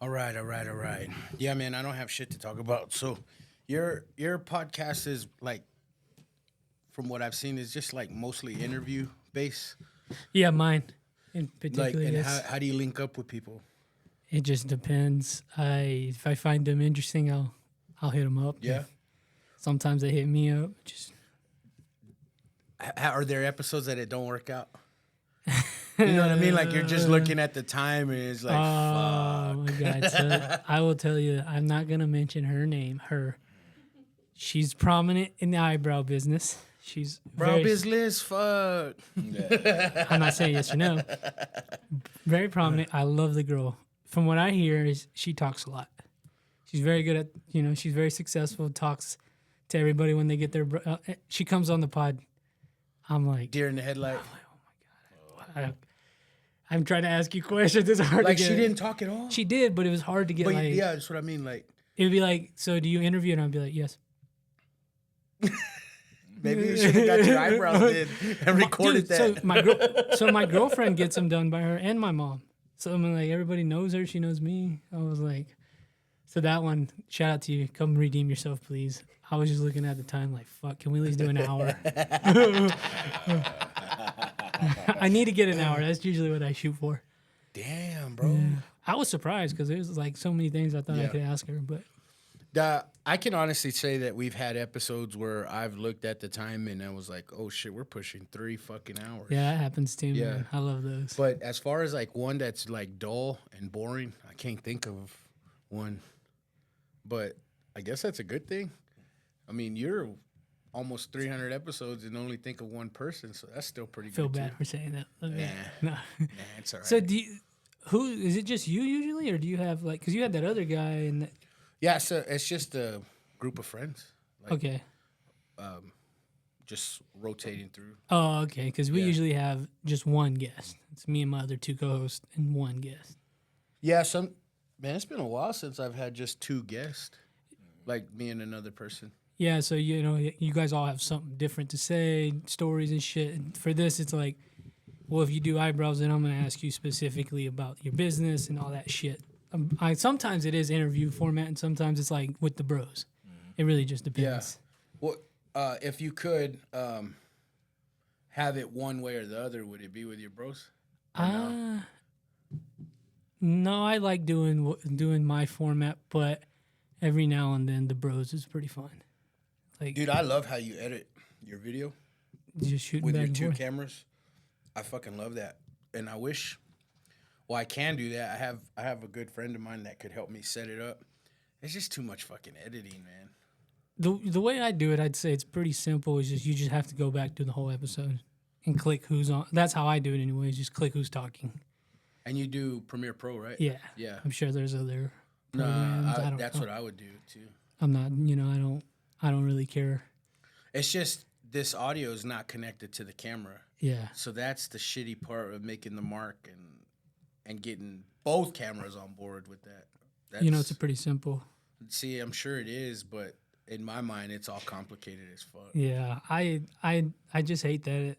All right, all right, all right. Yeah, man, I don't have shit to talk about. So, your podcast is like, from what I've seen, is just like mostly interview based. Yeah, mine in Like, particular. and Yes. how do you link up with people? It just depends. If I find them interesting, I'll hit them up. Yeah. Sometimes they hit me up. Just Are there episodes that it don't work out? You know what I mean? Like you're just looking at the time and it's like, oh fuck. my god! So I will tell you, I'm not gonna mention her name. She's prominent in the eyebrow business. She's Bro, business, fuck. I'm not saying yes or no. Very prominent. I love the girl. From what I hear, is she talks a lot. She's very good at, she's very successful. Talks to everybody when they get their. She comes on the pod. I'm like Deer in the headlight. I'm trying to ask you questions. It's hard Like to get. she didn't talk at all. She did, but it was hard to get. But like, yeah, that's what I mean. Like it would be like, so do you interview? And I'd be like, yes. maybe you should have got your eyebrows did and recorded Dude, that. So my girlfriend gets them done by her and my mom. So I'm like, everybody knows her. She knows me. I was like, so that one, shout out to you. Come redeem yourself, please. I was just looking at the time like, fuck, can we at least do an hour? I need to get an hour. That's usually what I shoot for. Damn, bro. Yeah. I was surprised because there's like so many things I thought I could ask her, but I can honestly say that we've had episodes where I've looked at the time and I was like, oh shit, we're pushing 3 fucking hours. yeah, that happens too, Yeah. man. I love those. But as far as like one that's like dull and boring, I can't think of one. But I guess that's a good thing. I mean, you're almost 300 episodes and only think of one person, so that's still pretty Feel good. bad for saying that. Okay. Nah. No. Nah, it's all right. So who is it? Just you usually, or do you have like? Because you had that other guy and. Yeah, so it's just a group of friends. Like, Okay. Just rotating through. Oh, okay. Because we usually have just one guest. It's me and my other 2 co-hosts and one guest. Yeah, man, it's been a while since I've had just 2 guests, like me and another person. Yeah, so you guys all have something different to say, stories and shit. And for this, it's like, well, if you do eyebrows, then I'm gonna ask you specifically about your business and all that shit. Sometimes it is interview format, and sometimes it's like with the bros. It really just depends. Yeah. Well, if you could have it one way or the other, would it be with your bros? No, I like doing my format, but every now and then the bros is pretty fun. Like, Dude, I love how you edit your video just shooting with back your and 2 forth. cameras. I fucking love that, and I wish. Well, I can do that. I have a good friend of mine that could help me set it up. It's just too much fucking editing, man. The way I do it, I'd say it's pretty simple. It's just you just have to go back to the whole episode and click who's on. That's how I do it anyways. Just click who's talking. And you do Premiere Pro, right? Yeah. Yeah. I'm sure there's other Nah, programs. that's what I would do too. I'm not. I don't really care. It's just this audio is not connected to the camera. Yeah. So that's the shitty part of making the mark and getting both cameras on board with that. It's a pretty simple. See, I'm sure it is, but in my mind, it's all complicated as fuck. Yeah. I just hate that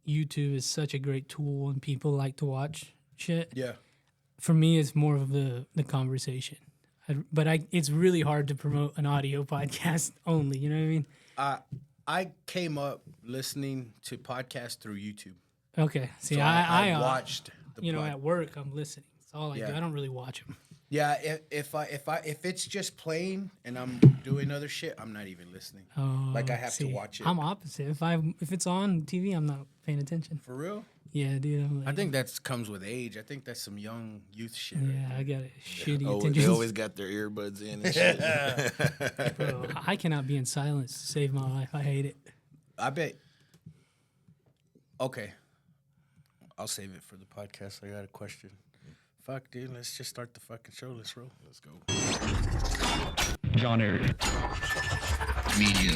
YouTube is such a great tool and people like to watch shit. Yeah. For me, it's more of the conversation. It's really hard to promote an audio podcast only. You know what I mean? I came up listening to podcasts through YouTube. Okay. See, So I watched the at work, I'm listening. That's all I do. Yeah. I don't really watch them. Yeah, if it's just playing and I'm doing other shit, I'm not even listening. Oh, Like I have to watch it. I'm opposite. If it's on TV, I'm not paying attention. For real? Yeah, dude. I'm like, I think that comes with age. I think that's some young youth shit. yeah, I got it. Shitty Oh, attention. they always got their earbuds in and shit. Bro, I cannot be in silence to save my life. I hate it. I bet. Okay. I'll save it for the podcast. I got a question. Fuck, dude. Let's just start the fucking show. Let's roll. Let's go. John Eric. Media.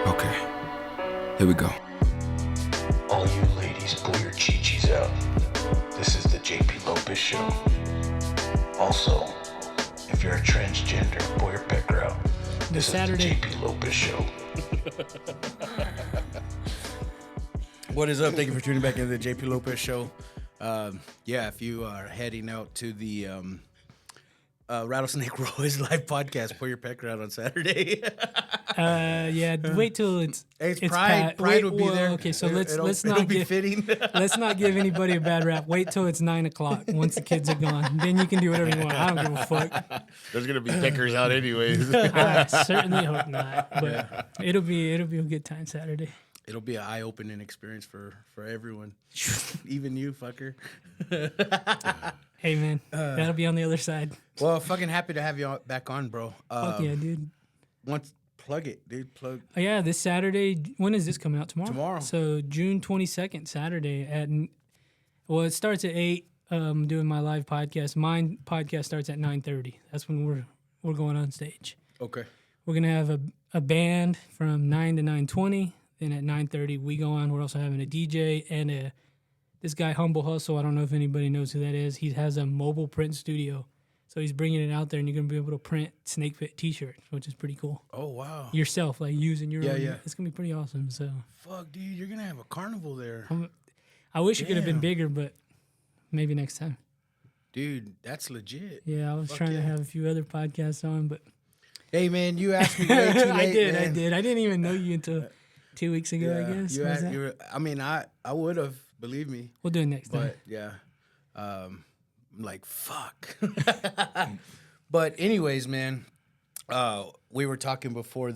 Okay, here we go. All you ladies, pull your chi-chis out. This is the JP Lopez show. Also, if you're a transgender, pull your pecker out. The Saturday. The JP Lopez Show. What is up? Thank you for tuning back into the JP Lopez Show. Yeah, if you are heading out to the Rattle Snake Roy's live podcast, pour your pecker out on Saturday. Yeah, wait till it's Pride. Pride will be there. Okay, so It'll let's not be give fitting. let's not give anybody a bad rap. Wait till it's 9 o'clock once the kids are gone. Then you can do whatever you want. I don't give a fuck. There's gonna be pickers out anyways. I certainly hope not. But it'll be a good time Saturday. It'll be an eye-opening experience for everyone, even you, fucker. Hey man, that'll be on the other side. Well, fucking happy to have you back on, bro. Fuck yeah, dude. Once plug it, dude. Plug. Oh, yeah, this Saturday. When is this coming out? Tomorrow. Tomorrow. So June 22nd, Saturday well, it starts at 8. Doing my live podcast. Mine podcast starts at 9:30. That's when we're going on stage. Okay. We're gonna have a band from 9 to 9:20. Then at 9:30 we go on. We're also having a DJ and this guy Humble Hustle. I don't know if anybody knows who that is. He has a mobile print studio, so he's bringing it out there, and you're gonna be able to print snake fit T-shirts, which is pretty cool. Oh wow. Yourself, like using your own. Yeah. It's gonna be pretty awesome. So Fuck, dude, you're gonna have a carnival there, I wish it could have been Damn. bigger, but maybe next time. dude. That's legit. Yeah, I was Fuck trying to yeah. have a few other podcasts on, but Hey man, you asked me way too late. I did. man. I didn't even know you until 2 weeks ago. I guess. You Was asked, that? I mean, I would have, believe me. We'll do it next time. But yeah, I'm like fuck. But anyways, man, we were talking before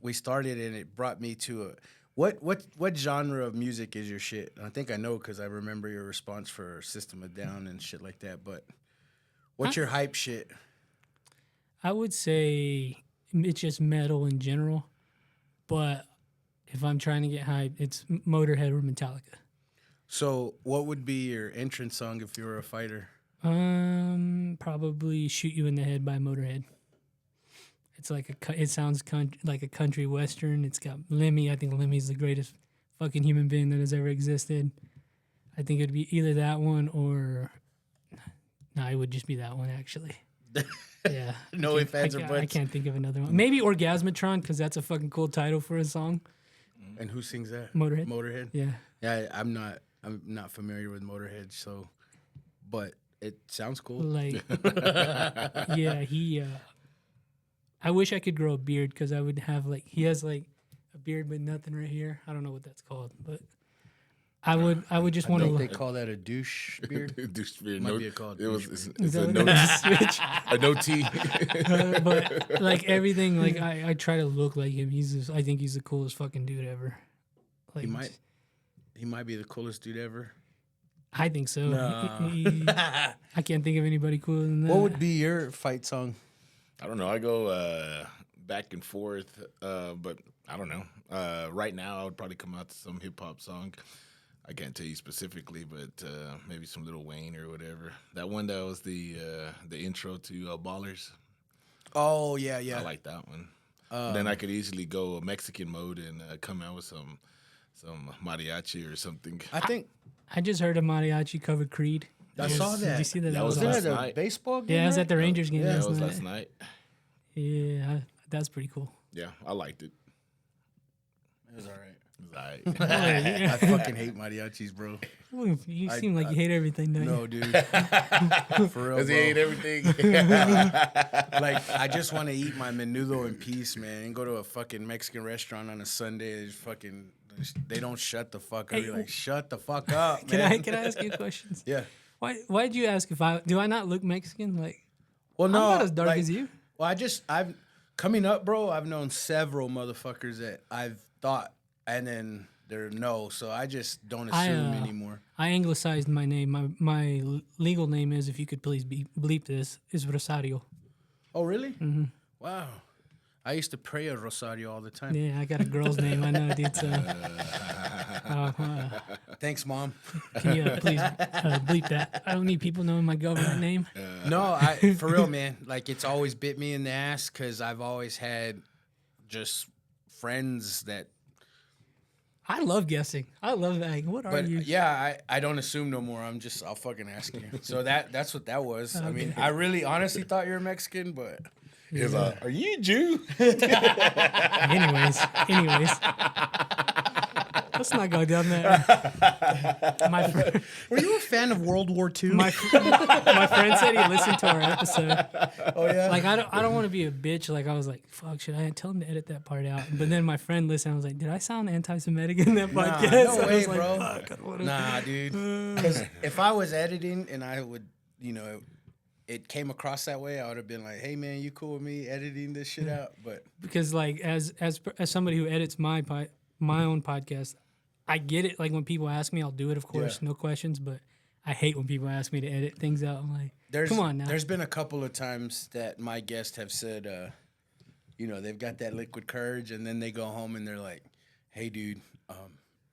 we started, and it brought me to what genre of music is your shit? I think I know because I remember your response for System of a Down and shit like that. But what's your hype shit? I would say it's just metal in general, but if I'm trying to get hype, it's Motorhead or Metallica. So, what would be your entrance song if you were a fighter? Probably "Shoot You in the Head" by Motorhead. It's like it sounds like a country western. It's got Lemmy. I think Lemmy's the greatest fucking human being that has ever existed. I think it'd be either that one or no, it would just be that one actually. Yeah. No ifs, ands, or I buts. can't think of another one. Maybe Orgasmatron because that's a fucking cool title for a song. And who sings that? Motorhead. Motorhead. Yeah. Yeah, I'm not familiar with Motorhead, so, but it sounds cool. Like, yeah, he. I wish I could grow a beard because I would have he has like a beard but nothing right here. I don't know what that's called, but I would just I want think to. they call that a douche beard. Douche beard. Might No, be called it was. douche It's, beard. it's Is a that no, what it is? Switch. a no T. But like everything, like I try to look like him. I think he's the coolest fucking dude ever. Like, He might be the coolest dude ever. I think so. Nah. I can't think of anybody cooler than that. What would be your fight song? I don't know. I go back and forth, but I don't know. Right now, I would probably come out to some hip hop song. I can't tell you specifically, but maybe some Lil Wayne or whatever. That one that was the intro to Ballers. Oh yeah. I like that one. Then I could easily go Mexican mode and come out with some mariachi or something. I think I just heard a mariachi cover Creed. I saw that. Did you see that? That was was last that at a night. baseball game. Yeah, I was right? at the Rangers game Yeah, last it was night. last night. Yeah, that's pretty cool. Yeah, I liked it. It was all right. It was I fucking hate mariachis, bro. Ooh, you seem like you hate everything, don't No, you? dude. For real, Because he ate bro. everything. Like, I just want to eat my menudo in peace, man, and go to a fucking Mexican restaurant on a Sunday. They don't shut the fuck up. Hey, You're like, shut the fuck up, Can man. I ask you questions? Yeah. Why'd you ask if I not look Mexican? Like, Well, I'm no, not as dark like, as you. Well, I've coming up, bro. I've known several motherfuckers that I've thought, and then they're no. So I just don't assume anymore. I anglicized my name. My legal name is, if you could please bleep this, is Rosario. Oh, really? Mm-hmm. Wow. I used to pray a rosario all the time. Yeah, I got a girl's name. I know, dude. So, Thanks, Mom. can you please bleep that? I don't need people knowing my government name. No, for real, man. Like, it's always bit me in the ass because I've always had just friends that. I love guessing. I love that. Like, what are But you? yeah, I don't assume no more. I'll fucking ask you. So that's what that was. I mean, I really honestly thought you were Mexican, but He's like, "Are you a Jew?" anyways. Let's not go down there. Were you a fan of World War II? My friend said he listened to our episode. Oh yeah. Like I don't want to be a bitch. Like I was like, fuck, should I tell him to edit that part out? But then my friend listened. I was like, did I sound anti-Semitic in that podcast? No I way, was like, bro. fuck, I don't wanna- Nah, dude. Because if I was editing and I would, it came across that way, I would have been like, "Hey, man, you cool with me editing this shit out?" But Because like as somebody who edits my own podcast, I get it. Like when people ask me, I'll do it, of course, Yeah. no questions. But I hate when people ask me to edit things out. I'm like, come on now. There's been a couple of times that my guests have said, they've got that liquid courage, and then they go home and they're like, "Hey, dude,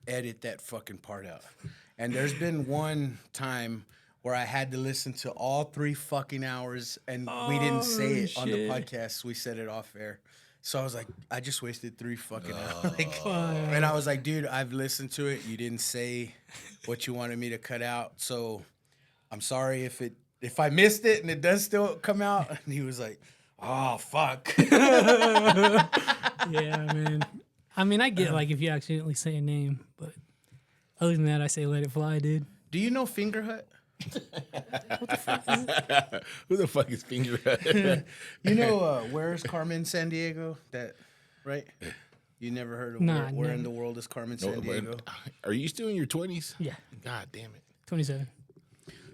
edit that fucking part out." And there's been one time where I had to listen to all 3 fucking hours, and we didn't say it on the shit. podcast. We said it off air. So I was like, I just wasted 3 fucking hours. And I was like, dude, I've listened to it. You didn't say what you wanted me to cut out. So I'm sorry if I missed it and it does still come out. And he was like, oh, fuck. Yeah, man. I mean, I get like if you accidentally say a name, but other than that, I say let it fly, dude. Do you know Finger Hut? Who the fuck is Finger Hut? You know Where's Carmen San Diego? That, right? You never heard of Nah, where in never. the world is Carmen San Diego? Are you still in your 20s? Yeah, God damn it. 27.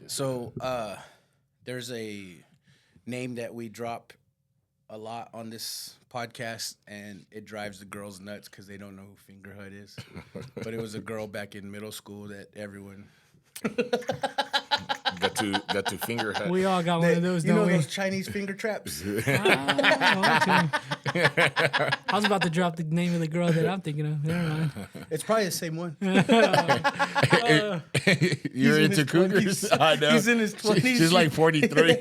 So there's a name that we drop a lot on this podcast, and it drives the girls nuts because they don't know who Finger Hut is. But it was a girl back in middle school that everyone... Got to Finger Hut. We all got one of those, you don't know we? those Chinese finger traps? I was about to drop the name of the girl that I'm thinking of. Never mind. It's probably the same one. You're in into his cougars? 20s. I know. He's in his 20s. She's like 43.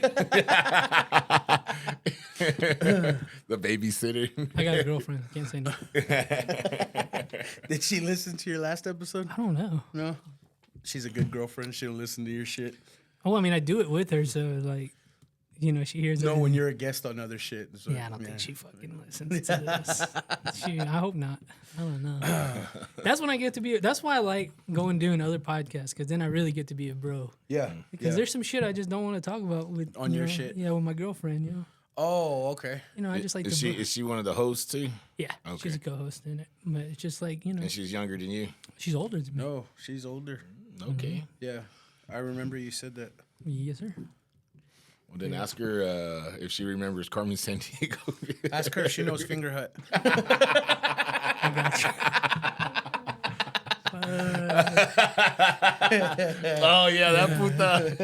The babysitter. I got a girlfriend. Can't say no. Did she listen to your last episode? I don't know. No. She's a good girlfriend. She'll listen to your shit. Oh, I mean, I do it with her, so like, she hears No, it. when you're a guest on other shit. So, Yeah, I don't think she fucking listens to this. I hope not. I don't know. That's when I get to be. That's why I like going doing other podcasts, because then I really get to be a bro. Yeah. Because there's some shit I just don't want to talk about with On your shit? Yeah, with my girlfriend. Oh, okay. I just like Is to. she one of the hosts too? Yeah, Okay. she's a co-host in it, but it's just like And she's younger than you? she's older than me. No, she's older. Okay. Yeah. I remember you said that. Yes, sir. Well, then ask her if she remembers Carmen San Diego. Ask her if she knows Finger Hut. I got you. Oh, yeah, that puta.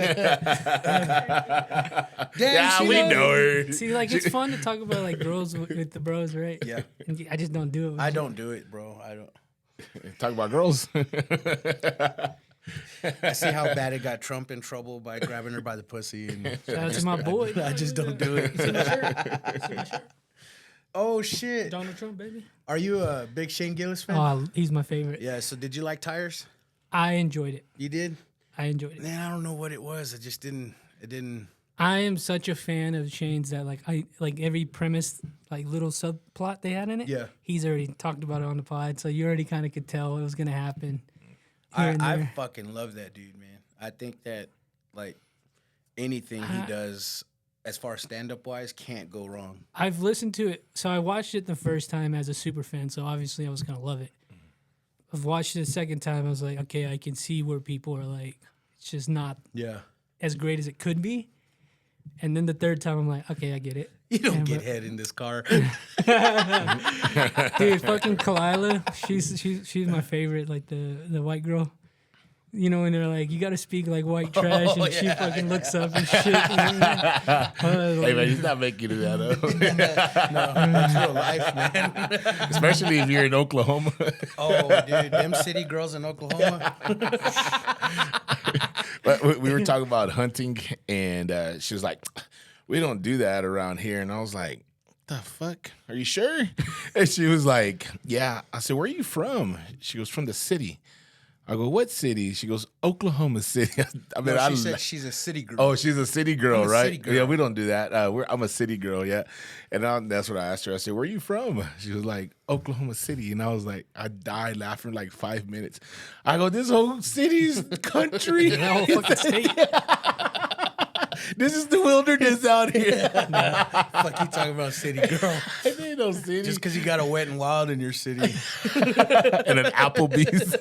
Damn, Yeah, she we knows. know her. See, like it's fun to talk about like girls with the bros, right? Yeah. I just don't do it. With I you. don't do it, bro. I don't. Talk about girls. I see how bad it got Trump in trouble by grabbing her by the pussy. And Shout out to my boy. I just don't do it. See my shirt? Oh, shit. Donald Trump, baby. Are you a big Shane Gillis fan? Oh, he's my favorite. Yeah, so did you like Tires? I enjoyed it. You did? I enjoyed it. Man, I don't know what it was. It just didn't. It didn't. I am such a fan of Shane's that I like every premise, like little subplot they had in it. Yeah. He's already talked about it on the pod, so you already kind of could tell it was gonna happen. Here and I there. fucking love that dude, man. I think that like anything he does, as far as stand up wise, can't go wrong. I've listened to it, so I watched it the first time as a super fan, so obviously I was gonna love it. I've watched it the second time, I was like, okay, I can see where people are like, it's just not Yeah. as great as it could be. And then the third time, I'm like, okay, I get it. You don't And, get but- head in this car. Dude, fucking Kalila, she's my favorite, like the white girl. You know, when they're like, you got to speak like white trash, and she fucking looks up and shit. Hey, man, he's not making it that up. That's real life, man. Especially if you're in Oklahoma. Oh, dude, them city girls in Oklahoma. But we were talking about hunting, and she was like, we don't do that around here. And I was like, the fuck? Are you sure? And she was like, yeah. I said, where are you from? She was from the city. I go, what city? She goes, Oklahoma City. I mean, No, she said she's a city girl. oh, she's a city girl, I'm a right? city girl. Yeah, we don't do that. I'm a city girl, yeah. And that's what I asked her. I said, where are you from? She was like, Oklahoma City. And I was like, I died laughing like 5 minutes. I go, this whole city's country. That whole fucking state. This is the wilderness out here. Fuck you talking about city girl. It ain't no city. Just because you got a Wet and Wild in your city. and an Applebee's.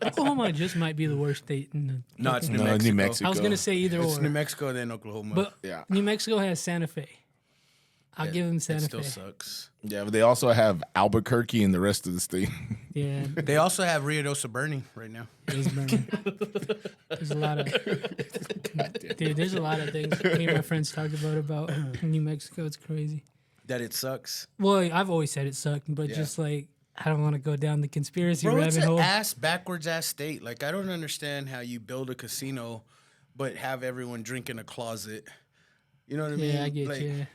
Oklahoma just might be the worst state in the. No, it's New No, Mexico. New Mexico. I was gonna say either It's or, New Mexico, then Oklahoma. but Yeah. New Mexico has Santa Fe. I'll give them it Santa still Fe. sucks. Yeah, but they also have Albuquerque and the rest of the state. Yeah, They also have Ruidoso burning right now. it is burning. There's a lot of dude. There's a lot of things me and my friends talked about New Mexico. It's crazy. That it sucks. Well, I've always said it sucked, but Yeah. just like I don't want to go down the conspiracy Bro, it's rabbit an hole. backwards ass state. Like, I don't understand how you build a casino but have everyone drink in a closet. You know what I mean? Yeah, I get like, you.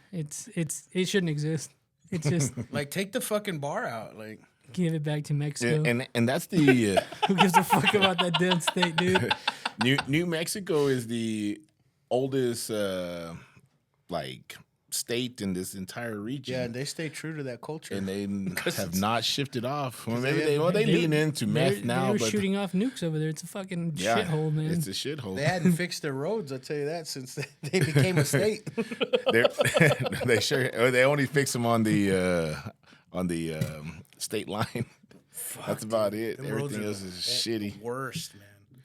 It shouldn't exist. It's just Like, take the fucking bar out. Like, give it back to Mexico. And that's the Who gives a fuck about that dead state, dude? New Mexico is the oldest like state in this entire region. yeah, they stay true to that culture. And they have not shifted off. Well, maybe they- they lean into meth now, They're but shooting off nukes over there. It's a fucking yeah, shithole, man. it's a shithole. They hadn't fixed their roads, I'll tell you that, since they became a state. They sure they only fix them on the state line. That's about it. Them roads Everything are else is shitty. Worst, man.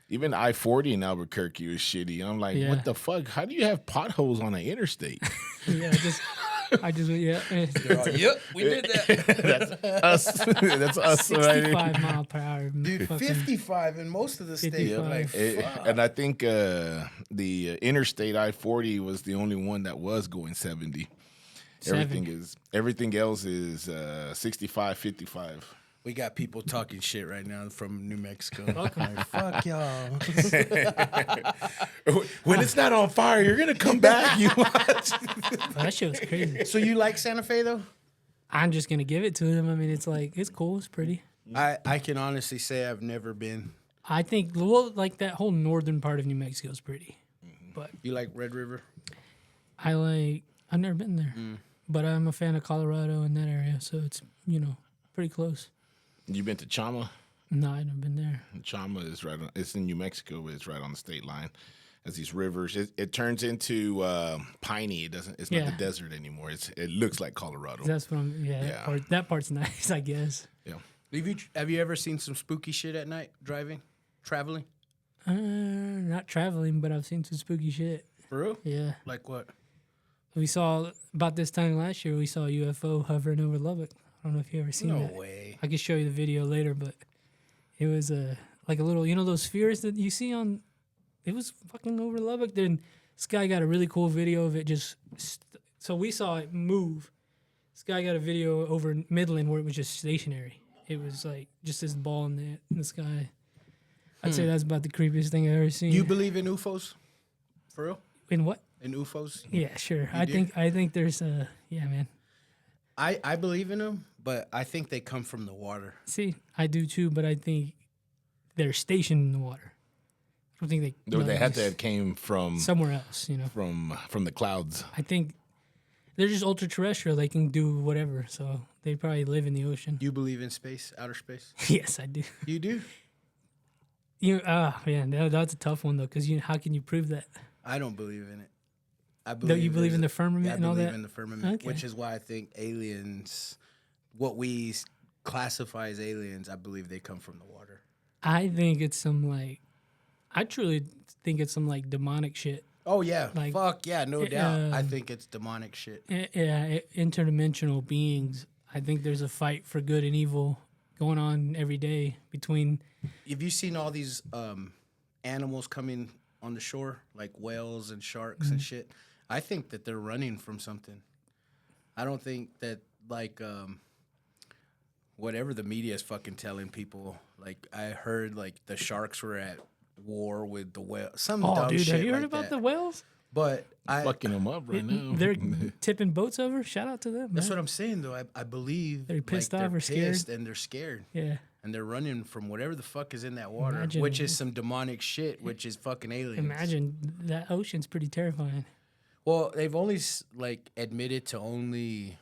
Even I-40 in Albuquerque was shitty. I'm like, Yeah. what the fuck? How do you have potholes on an interstate? Yeah, yeah. They're all, yep, we did that. Us. That's us right 65 mile per hour. Dude, fucking- 55 in most of the states. 55. Like, fuck. And I think the interstate I-40 was the only one that was going 70. Everything else is 65, 55. We got people talking shit right now from New Mexico. Fuck 'em. Like, fuck y'all. When it's not on fire, you're gonna come back. You watch. That shit was crazy. So you like Santa Fe, though? I'm just gonna give it to them. I mean, it's like it's cool. It's pretty. I can honestly say I've never been. I think like that whole northern part of New Mexico is pretty. But You like Red River? I've never been there, but I'm a fan of Colorado in that area, so it's pretty close. You been to Chama? No, I've never been there. Chama is right. It's in New Mexico, but it's right on the state line. As these rivers, it turns into piney. It's not Yeah. the desert anymore. It looks like Colorado. That's what I'm. Yeah, Yeah. that part's nice, I guess. Yeah. Have you ever seen some spooky shit at night traveling? Not traveling, but I've seen some spooky shit. For real? Yeah, Like what? we saw about this time last year. We saw a UFO hovering over Lubbock. I don't know if you ever seen No that. way. I can show you the video later, but it was like a little, those spheres that you see on. It was fucking over Lubbock. Then this guy got a really cool video of it. So we saw it move. This guy got a video over Midland where it was just stationary. It was like just this ball in the sky. I'd say that's about the creepiest thing I've ever seen. You believe in UFOs? For real? in what? In UFOs? Yeah, sure. do? I think there's yeah, man. I believe in them, but I think they come from the water. See, I do too, but I think they're stationed in the water. I don't think They had to just have came from somewhere else, from the clouds. I think they're just ultra terrestrial. They can do whatever, so they probably live in the ocean. You believe in space, outer space? Yes, I do. You do? Man, that's a tough one though, because how can you prove that? I don't believe in it. I Don't you believe there's in the a- firmament yeah, and all I believe that? in the firmament, Okay. which is why I think aliens, what we classify as aliens, I believe they come from the water. I think it's I truly think it's some demonic shit. Oh yeah, Like, fuck yeah, no doubt. I um, think it's demonic shit. Yeah, interdimensional beings. I think there's a fight for good and evil going on every day between. Have you seen all these animals coming on the shore, like whales and sharks Mm-hmm. and shit? I think that they're running from something. I don't think that whatever the media is fucking telling people. Like I heard the sharks were at war with the whale. Some Oh, dumb dude, shit have you heard like about that. the whales? But Fucking them up right now. They're tipping boats over. Shout out to them. that's man. what I'm saying though. I believe They're pissed off or scared? pissed and they're scared. Yeah, and they're running from whatever the fuck is in that water, Imagine- which is some demonic shit, which is fucking aliens. Imagine that ocean's pretty terrifying. Well, they've only like admitted to only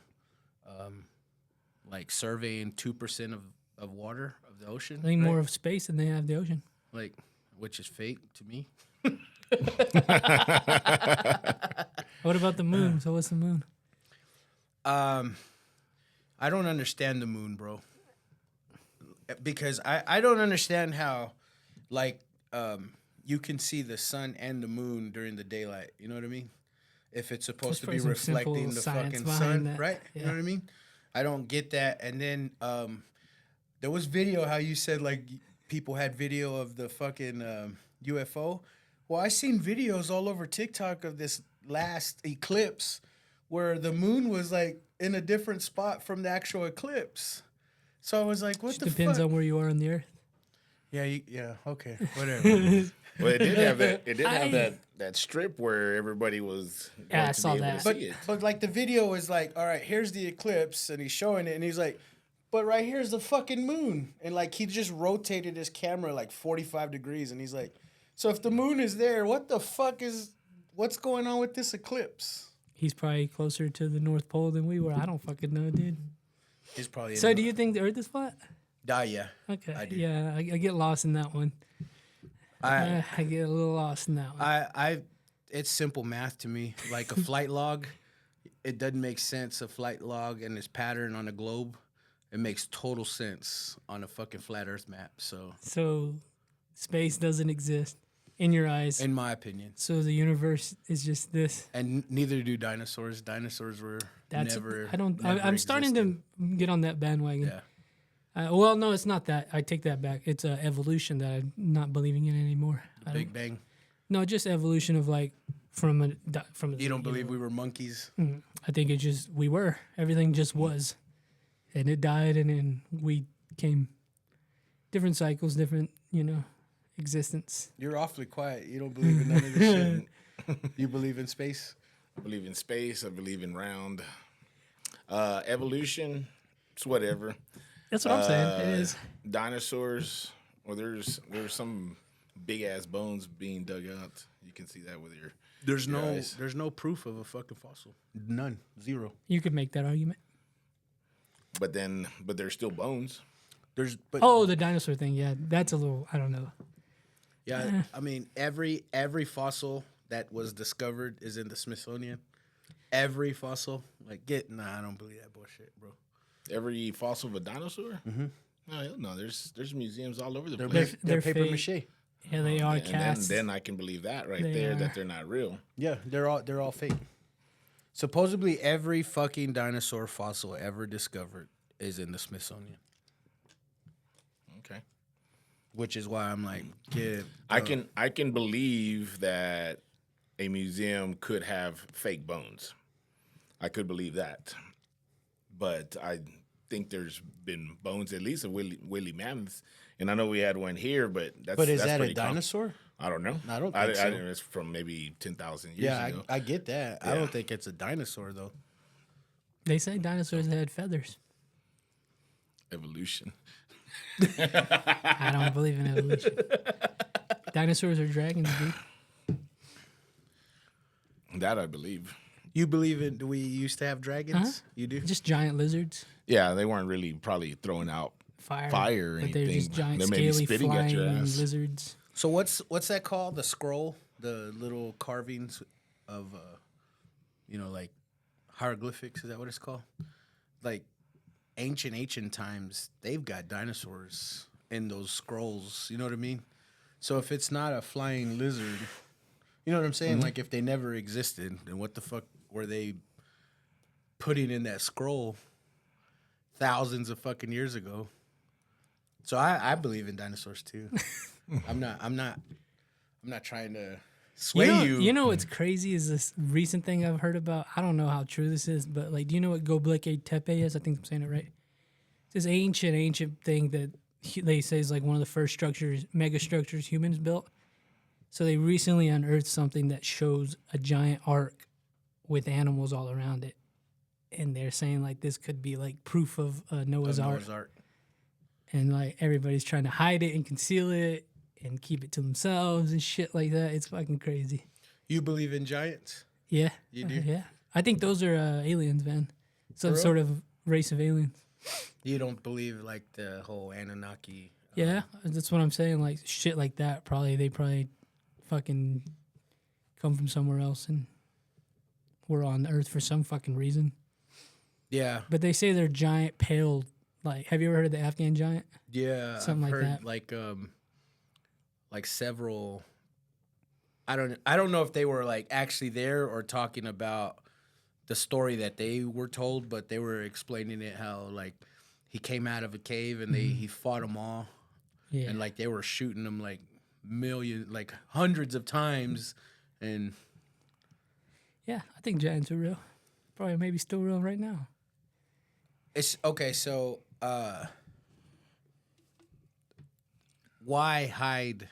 like surveying 2% of water of the ocean. I think right? more of space than they have the ocean. Like, which is fake to me. What about the moon? So what's the moon? I don't understand the moon, bro. Because I don't understand how, like, you can see the sun and the moon during the daylight. You know what I mean? If it's supposed to be probably some simple reflecting the science fucking behind sun, that. right? You know Yeah. what I mean? I don't get that. And then there was video how you said, like, people had video of the fucking UFO. Well, I seen videos all over TikTok of this last eclipse where the moon was, like, in a different spot from the actual eclipse. So I was like, what Just the depends fuck? on where you are on the earth. Yeah, yeah, okay, whatever. Well, it did have that. It did have I- that strip where everybody was. Yeah, going I to saw be able that. to but see it. but like the video is like, all right, here's the eclipse, and he's showing it, and he's like, but right here's the fucking moon, and like he just rotated his camera like 45 degrees, and he's like, so if the moon is there, what's going on with this eclipse? He's probably closer to the North Pole than we were. I don't fucking know, dude. He's probably So do you think the earth is flat? yeah. Okay. I do. Yeah, I get lost in that one. I I get a little lost in that one. it's simple math to me. Like a flight log, it doesn't make sense. A flight log and its pattern on a globe, it makes total sense on a fucking flat Earth map. So, So space doesn't exist in your eyes. in my opinion, So the universe is just this. and neither do dinosaurs. Dinosaurs were That's never. I'm starting to get on that bandwagon. Yeah. Well, no, it's not that. I take that back. It's evolution that I'm not believing in anymore. I Big don't, Bang. no, just evolution of like from a You don't believe we were monkeys? I think it just we were. Everything just was, and it died, and then we came. Different cycles, different existence. You're awfully quiet. You don't believe in none of this shit. You believe in space? I believe in space. I believe in round. Evolution. It's whatever. That's what I'm saying. It is. Dinosaurs. Well, there's some big ass bones being dug out. You can see that with your. There's your no eyes. there's no proof of a fucking fossil. None. Zero. You could make that argument. But there's still bones. There's but Oh, the dinosaur thing. Yeah, that's a little. I don't know. yeah, I mean every fossil that was discovered is in the Smithsonian. Every fossil, like I don't believe that bullshit, bro. Every fossil of a dinosaur. Mm-hmm. No, hell no. There's museums all over the They're place. They're paper fake. mache. Yeah, they are And cast. then I can believe that right They there are. that they're not real. Yeah, they're all fake. Supposedly every fucking dinosaur fossil ever discovered is in the Smithsonian, Okay. which is why I'm like, kid. I can believe that a museum could have fake bones. I could believe that, but I think there's been bones at least of woolly mammoths, and I know we had one here, but that's But is that's that a pretty dinosaur? I don't know. I don't think so. It's from maybe 10,000 years Yeah, ago. I get that. I Yeah. don't think it's a dinosaur though. They say dinosaurs had feathers. Evolution. I don't believe in evolution. Dinosaurs are dragons, dude. That I believe. You believe in? Do we used to have dragons? You do? Just giant lizards. Yeah, they weren't really probably throwing out fire or but they're anything. just giant, They may be scaly, spitting at your flying ass. lizards. So what's that called? The scroll, the little carvings of, like hieroglyphics. Is that what it's called? Like ancient times, they've got dinosaurs in those scrolls. You know what I mean? So if it's not a flying lizard, you know what I'm saying? Like if they never existed, then what the fuck were they putting in that scroll thousands of fucking years ago? So I believe in dinosaurs too. I'm not trying to sway you. You know what's crazy is this recent thing I've heard about. I don't know how true this is, but like, do you know what Göbekli Tepe is? I think I'm saying it right. It's this ancient thing that they say is like one of the first mega structures humans built. So they recently unearthed something that shows a giant ark with animals all around it, and they're saying like this could be like proof of Noah's Ark. and like everybody's trying to hide it and conceal it and keep it to themselves and shit like that. It's fucking crazy. You believe in giants? Yeah, You do? yeah, I think those are aliens, man. Some For real? sort of race of aliens. You don't believe like the whole Anunnaki? Yeah, that's what I'm saying. Like shit like that. They probably fucking come from somewhere else and we're on Earth for some fucking reason. Yeah, But they say they're giant, pale. Like, have you ever heard of the Afghan giant? yeah. Something I've like heard that. like several. I don't know if they were like actually there or talking about the story that they were told, but they were explaining it how like he came out of a cave and he fought them all, Yeah. and like they were shooting him like like hundreds of times, and Yeah, I think giants are real. Probably maybe still real right now. it's okay. So why hide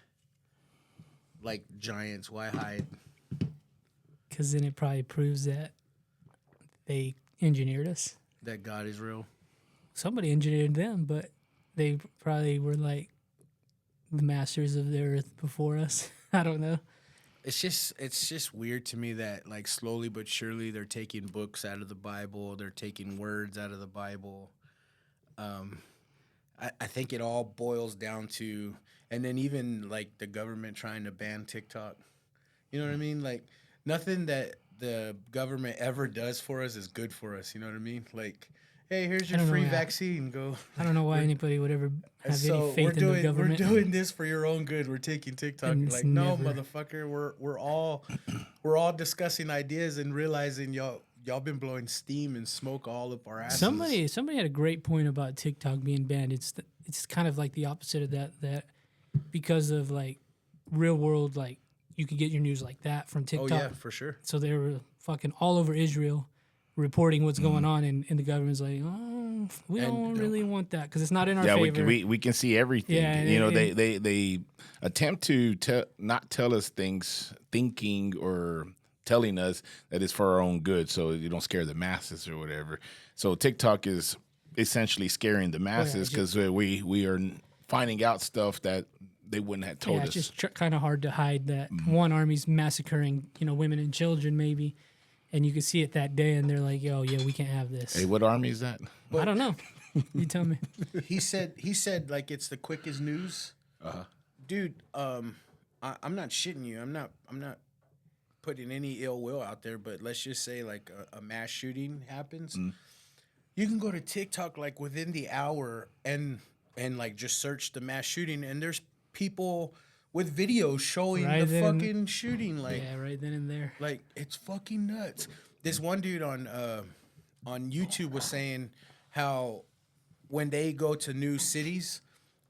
like giants? Why hide? Because then it probably proves that they engineered us. That God is real. Somebody engineered them, but they probably were like the masters of the earth before us. I don't know. It's just weird to me that like slowly but surely they're taking books out of the Bible, they're taking words out of the Bible. I think it all boils down to, and then even like the government trying to ban TikTok. You know what I mean? Like nothing that the government ever does for us is good for us. You know what I mean? Like, hey, here's your don't know free why- vaccine. Go. I don't know why anybody would ever have So any faith in the government. we're doing this for your own good. We're taking TikTok. And it's Like, no, never- motherfucker. We're all discussing ideas and realizing y'all been blowing steam and smoke all up our asses. Somebody had a great point about TikTok being banned. It's kind of like the opposite of that because of like real world, like you could get your news like that from Oh TikTok. yeah, for sure. So they were fucking all over Israel reporting what's going on, and the government's like, oh, we don't really want that because it's not in our Yeah, favor. we can see everything. Yeah, you know, and- they attempt to not tell us things, thinking or telling us that it's for our own good, so you don't scare the masses or whatever. So TikTok is essentially scaring the masses because we are finding out stuff that they wouldn't have told Yeah, us. it's just kind of hard to hide that one army's massacring, women and children maybe, and you can see it that day, and they're like, "Yo, yeah, we can't have this." Hey, what army is that? I don't know. You tell me. He said like it's the quickest news. Dude, I'm not shitting you. I'm not putting any ill will out there, but let's just say like a mass shooting happens. You can go to TikTok like within the hour and like just search the mass shooting, and there's people with videos showing Right the then. fucking shooting. Like, Yeah, right then and there. like it's fucking nuts. This one dude on YouTube was saying how when they go to new cities,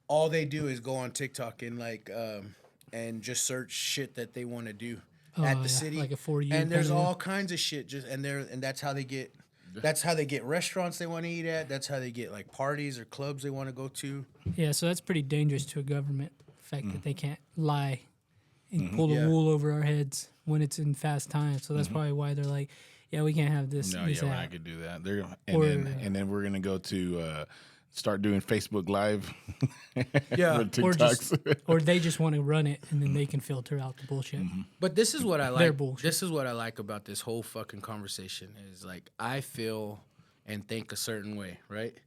all they do is go on TikTok and like and just search shit that they want to do at yeah, the city. like a For You and there's kinda- all kinds of shit and that's how they get restaurants they want to eat at. That's how they get like parties or clubs they want to go to. Yeah, so that's pretty dangerous to a government. The fact that they can't lie and pull the Yeah. wool over our heads when it's in fast time. So that's probably why they're like, yeah, we can't have this. No, this yeah, we're not app. gonna do that. And then we're gonna go to start doing Facebook Live. Yeah. for Or TikToks. or they just want to run it and then they can filter out the bullshit. But this is what I They're like. bullshit. This is what I like about this whole fucking conversation is like I feel and think a certain way, right?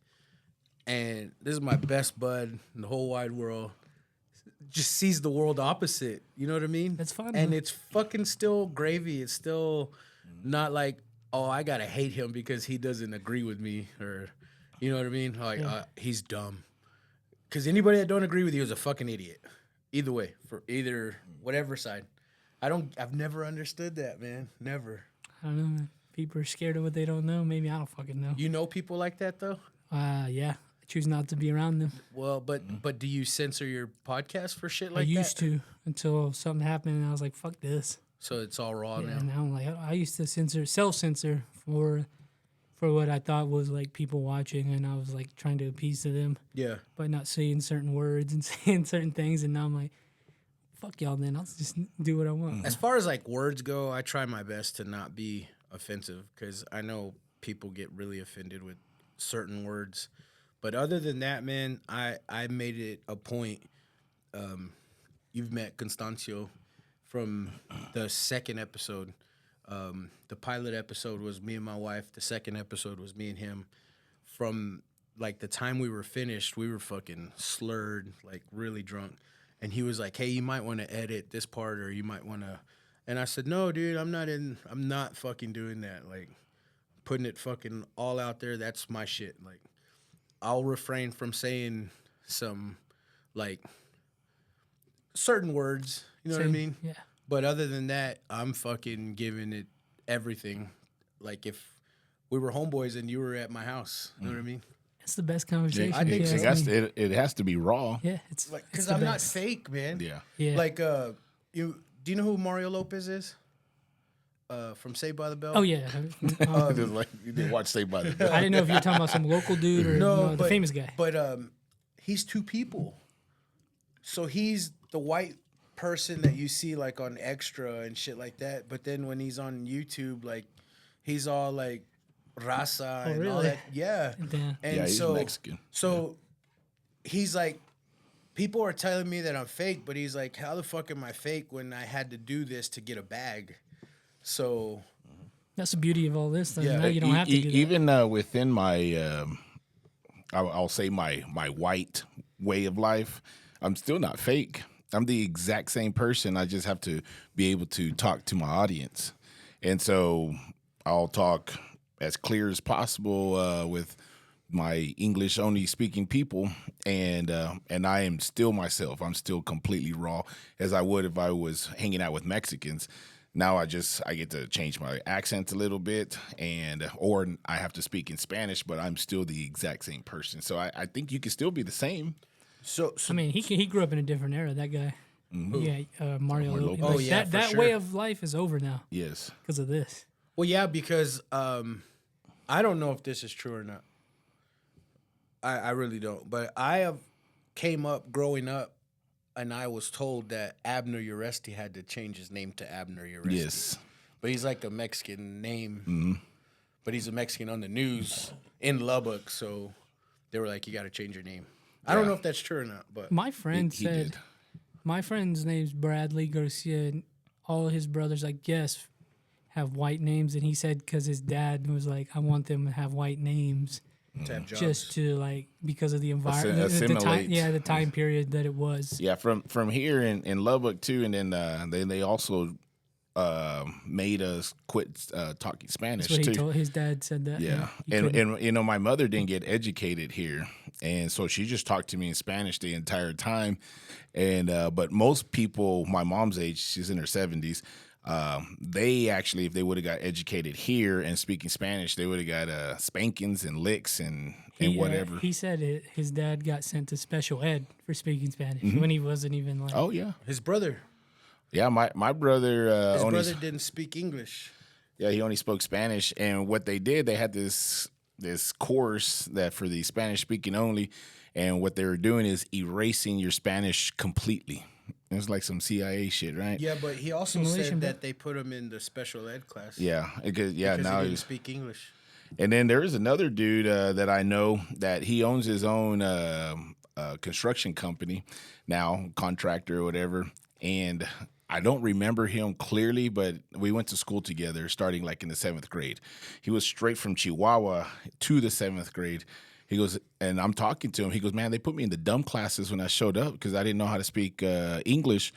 And this is my best bud in the whole wide world. Just sees the world opposite. You know what I mean? That's fine, And man. it's fucking still gravy. It's still not like, oh, I gotta hate him because he doesn't agree with me, or you know what I mean? Like he's dumb. Because anybody that don't agree with you is a fucking idiot. Either way, for either whatever side. I've never understood that, man. Never. I don't know. Man. People are scared of what they don't know. Maybe I don't fucking know. You know people like that though? Yeah. I choose not to be around them. Well, but do you censor your podcast for shit I like that? used to until something happened and I was like, fuck this. So it's all raw Yeah, now. and now I'm like, I used to self-censor for what I thought was like people watching, and I was like trying to appease to them Yeah. by not saying certain words and saying certain things, and now I'm like, fuck y'all, then I'll just do what I want. As far as like words go, I try my best to not be offensive because I know people get really offended with certain words. But other than that, man, I made it a point. You've met Constancio from the second episode. The pilot episode was me and my wife. The second episode was me and him. From like the time we were finished, we were fucking slurred, like really drunk. And he was like, "Hey, you might want to edit this part, or you might want to." And I said, "No, dude, I'm not fucking doing that. Like, putting it fucking all out there. That's my shit. Like, I'll refrain from saying some like certain words. You know what I mean? Yeah. But other than that, I'm fucking giving it everything. Like if we were homeboys and you were at my house, you know what I mean? It's the best conversation. I think if you so. ask me. It has to be raw. Yeah, it's Like it's because the I'm not best. fake, man. Yeah. Yeah. Like do you know who Mario Lopez is? From Saved by the Bell. Oh yeah. Just like you didn't watch Saved by the Bell. I didn't know if you were talking about some local dude or No, the famous guy. But he's two people. So he's the white person that you see like on Extra and shit like that. But then when he's on YouTube, like he's all like raza and all really? that. Yeah. Damn. And Yeah, he's so Mexican. So he's like, people are telling me that I'm fake, but he's like, how the fuck am I fake when I had to do this to get a bag? So That's the beauty of all this. Though. Yeah. Now you don't have to do that. Even within my, I'll say my white way of life, I'm still not fake. I'm the exact same person. I just have to be able to talk to my audience, and so I'll talk as clear as possible with my English only speaking people, and I am still myself. I'm still completely raw as I would if I was hanging out with Mexicans. Now I get to change my accent a little bit, or I have to speak in Spanish, but I'm still the exact same person. So I think you can still be the same. so I mean, he grew up in a different era. That guy. Yeah, Mario Lopez. Lopez. Oh, yeah, for that sure. way of life is over now Yes. because of this. well, yeah, because I don't know if this is true or not. I really don't. But I have came up growing up, and I was told that Abner Uresti had to change his name to Abner Uresti. Yes. But he's like a Mexican name. But he's a Mexican on the news in Lubbock, so they were like, you got to change your name. I don't know if that's true or not, but My friend He said, did. my friend's name's Bradley Garcia, and all his brothers, I guess, have white names. And he said because his dad was like, I want them to have white names to have jobs. just to like because of the environment, the time, assimilate. the time period that it was. Yeah, from here in Lubbock too, and then they also made us quit talking Spanish That's what he too. told his dad said that. Yeah, you couldn't- and you know my mother didn't get educated here, and so she just talked to me in Spanish the entire time. And but most people my mom's age, she's in her 70s. They actually, if they would have got educated here and speaking Spanish, they would have got spankings and licks and whatever. He said his dad got sent to special ed for speaking Spanish when he wasn't even like. Oh yeah, His brother. yeah. My brother His only brother didn't speak English. Yeah, he only spoke Spanish, and what they did, they had this course that for the Spanish speaking only, and what they were doing is erasing your Spanish completely. It was like some CIA shit, right? Yeah, but he also Simulation, said bro. that they put him in the special ed class. Yeah, because because now he didn't he's. speak English. And then there is another dude that I know that he owns his own construction company now, contractor or whatever, and I don't remember him clearly, but we went to school together starting like in the 7th grade. He was straight from Chihuahua to the 7th grade. He goes, and I'm talking to him. He goes, man, they put me in the dumb classes when I showed up because I didn't know how to speak English.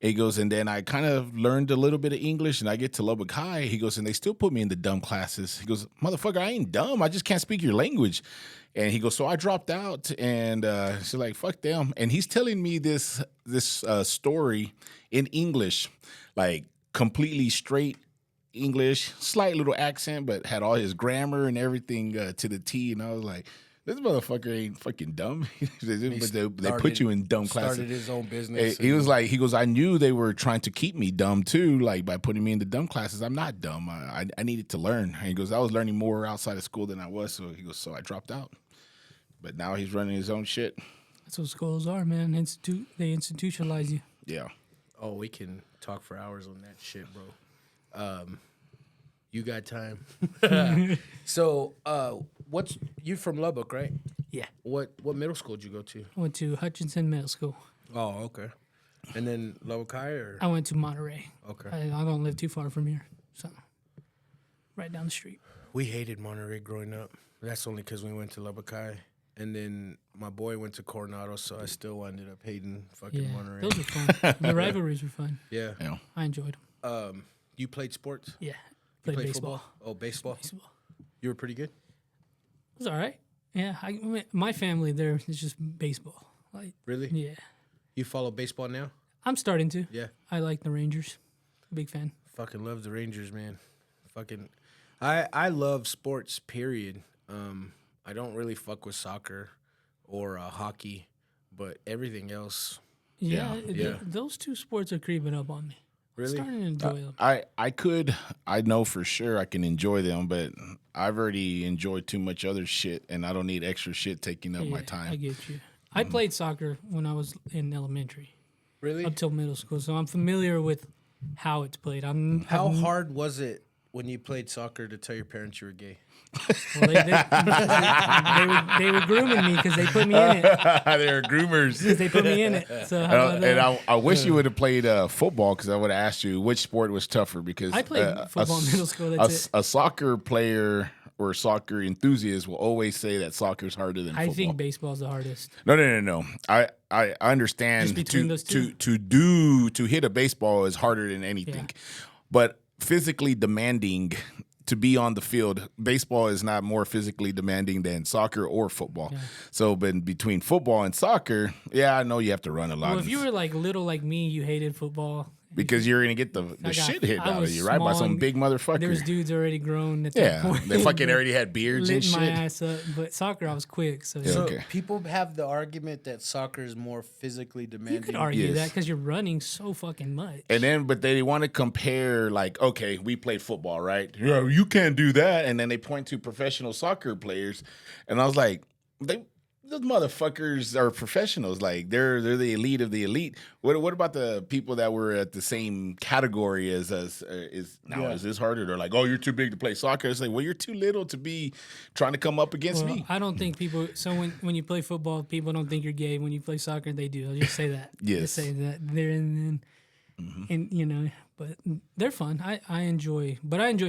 He goes, and then I kind of learned a little bit of English, and I get to Lubbock High. He goes, and they still put me in the dumb classes. He goes, motherfucker, I ain't dumb. I just can't speak your language. And he goes, so I dropped out, and she's like, fuck them. And he's telling me this story in English, like completely straight English, slight little accent, but had all his grammar and everything to the T. And I was like, this motherfucker ain't fucking dumb. But they put you in dumb classes. Started his own business. He was like, he goes, I knew they were trying to keep me dumb too, like by putting me in the dumb classes. I'm not dumb. I needed to learn. And he goes, I was learning more outside of school than I was. So he goes, so I dropped out. But now he's running his own shit. That's what schools are, man. They institutionalize you. Yeah. Oh, we can talk for hours on that shit, bro. You got time? So, what's you from Lubbock, right? Yeah. What middle school did you go to? I went to Hutchinson Middle School. Oh, okay. And then Lokai or I went to Monterey. okay. I don't live too far from here, so right down the street. We hated Monterey growing up. That's only because we went to Lokai. And then my boy went to Coronado, so I still ended up hating fucking Yeah, Monterey. those were fun. The rivalries were fun. Yeah. Yeah. I enjoyed them. You played sports? Yeah, You played played baseball. football? Oh, baseball. Baseball. You were pretty good? It was all right. Yeah, my family there is just baseball. Like, Really? yeah, You follow baseball now? I'm starting to. Yeah. I like the Rangers. Big fan. Fucking love the Rangers, man. Fucking, I love sports. Period. I don't really fuck with soccer or hockey, but everything else. Yeah, yeah. those two sports are creeping up on me. Really? Starting to enjoy them. I know for sure I can enjoy them, but I've already enjoyed too much other shit, and I don't need extra shit taking up my I time. get you. I played soccer when I was in elementary Really? up till middle school, so I'm familiar with how it's played. How hard was it when you played soccer to tell your parents you were gay? Well, they were grooming me because they put me in it. They're groomers. Because they put me in it. So how about that? And I wish you would have played football, because I would have asked you which sport was tougher. Because I played football in middle school. That's it. A soccer player or soccer enthusiast will always say that soccer is harder than I football. think baseball's the hardest. No. I understand Just between those two? to hit a baseball is harder than anything, but physically demanding to be on the field. Baseball is not more physically demanding than soccer or football. Yeah. So, but between football and soccer, I know you have to run a lot. Well, if you were like little like me, you hated football. because you're gonna get the shit hit out of you, right? By some big motherfucker. There was dudes already grown at that point. They fucking already had beards and lit my shit. ass up. But soccer, I was quick. So, So Okay. people have the argument that soccer is more physically demanding. you could argue Yes. that because you're running so fucking much. And then, but they want to compare, like, okay, we played football, right? Yeah, you can't do that. And then they point to professional soccer players, and I was like, those motherfuckers are professionals. Like, they're the elite of the elite. What about the people that were at the same category as us? Is this harder? They're like, oh, you're too big to play soccer. It's like, well, you're too little to be trying to come up against me. I don't think people. So when you play football, people don't think you're gay. When you play soccer, they do. I'll just say that. Yes. Just say that they're in, and you know, but they're fun. I enjoy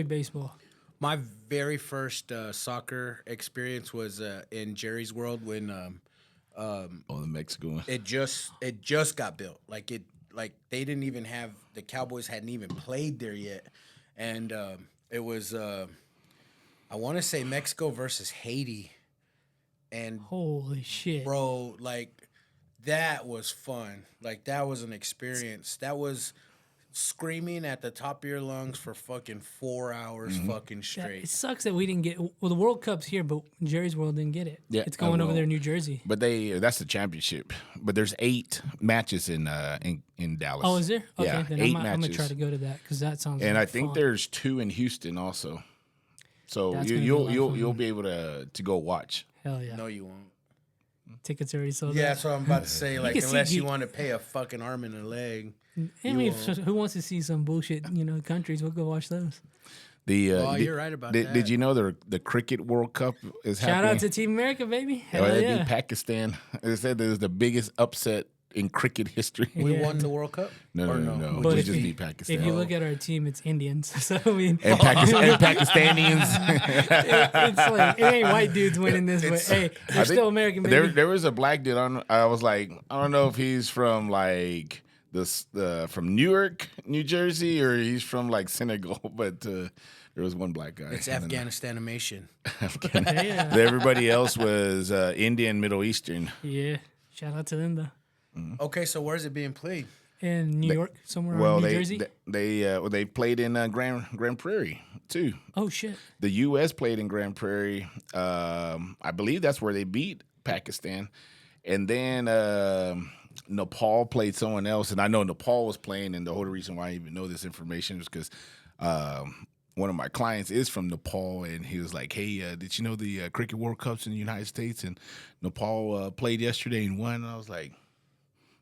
baseball. My very first soccer experience was in Jerry's World when Oh, the Mexican one. it just got built. Like they didn't even have, the Cowboys hadn't even played there yet, and it was I want to say Mexico versus Haiti, and Holy shit, bro, like that was fun. Like that was an experience. That was screaming at the top of your lungs for fucking 4 hours fucking It straight. sucks that we didn't get. Well, the World Cup's here, but Jerry's World didn't get it. Yeah, It's going over well, there in New Jersey. But that's the championship. But there's 8 matches in Dallas. Oh, is there? Okay, Yeah, then 8 I'm gonna matches. try to go to that because that sounds. And like I think fun. there's 2 in Houston also. So That's gonna be a lot of you'll fun. you'll be able to go watch. Hell yeah. No, you won't. Tickets already sold Yeah, out. that's what I'm about to say. Like, can see unless you the- want to pay a fucking arm and a leg. I mean, who wants to see some bullshit? Countries. We'll go watch those. You're right about that. Did you know the Cricket World Cup is Shout happening? out to Team America, baby. Oh, Hell they yeah. beat Pakistan. They said it was the biggest upset in cricket history. We Yeah. won the World Cup? No. But We if just you- beat Pakistan. If you look at our team, it's Indians. So I mean, and Pakistanians. it's like it ain't white dudes winning this, but hey, they're I still think American, baby. there was a black dude. I was like, I don't know if he's from like from Newark, New Jersey, or he's from like Senegal, but there was one black guy. It's And then Afghanistan-imation. Yeah. everybody else was Indian, Middle Eastern. Yeah. Shout out to them though. Okay, so where's it being played? In New York, somewhere Well, around New they Jersey. they played in Grand Prairie too. Oh shit. The U.S. played in Grand Prairie. I believe that's where they beat Pakistan, and then Nepal played someone else. And I know Nepal was playing, and the whole reason why I even know this information is because one of my clients is from Nepal, and he was like, "Hey, did you know the Cricket World Cup's in the United States?" And Nepal played yesterday and won. And I was like,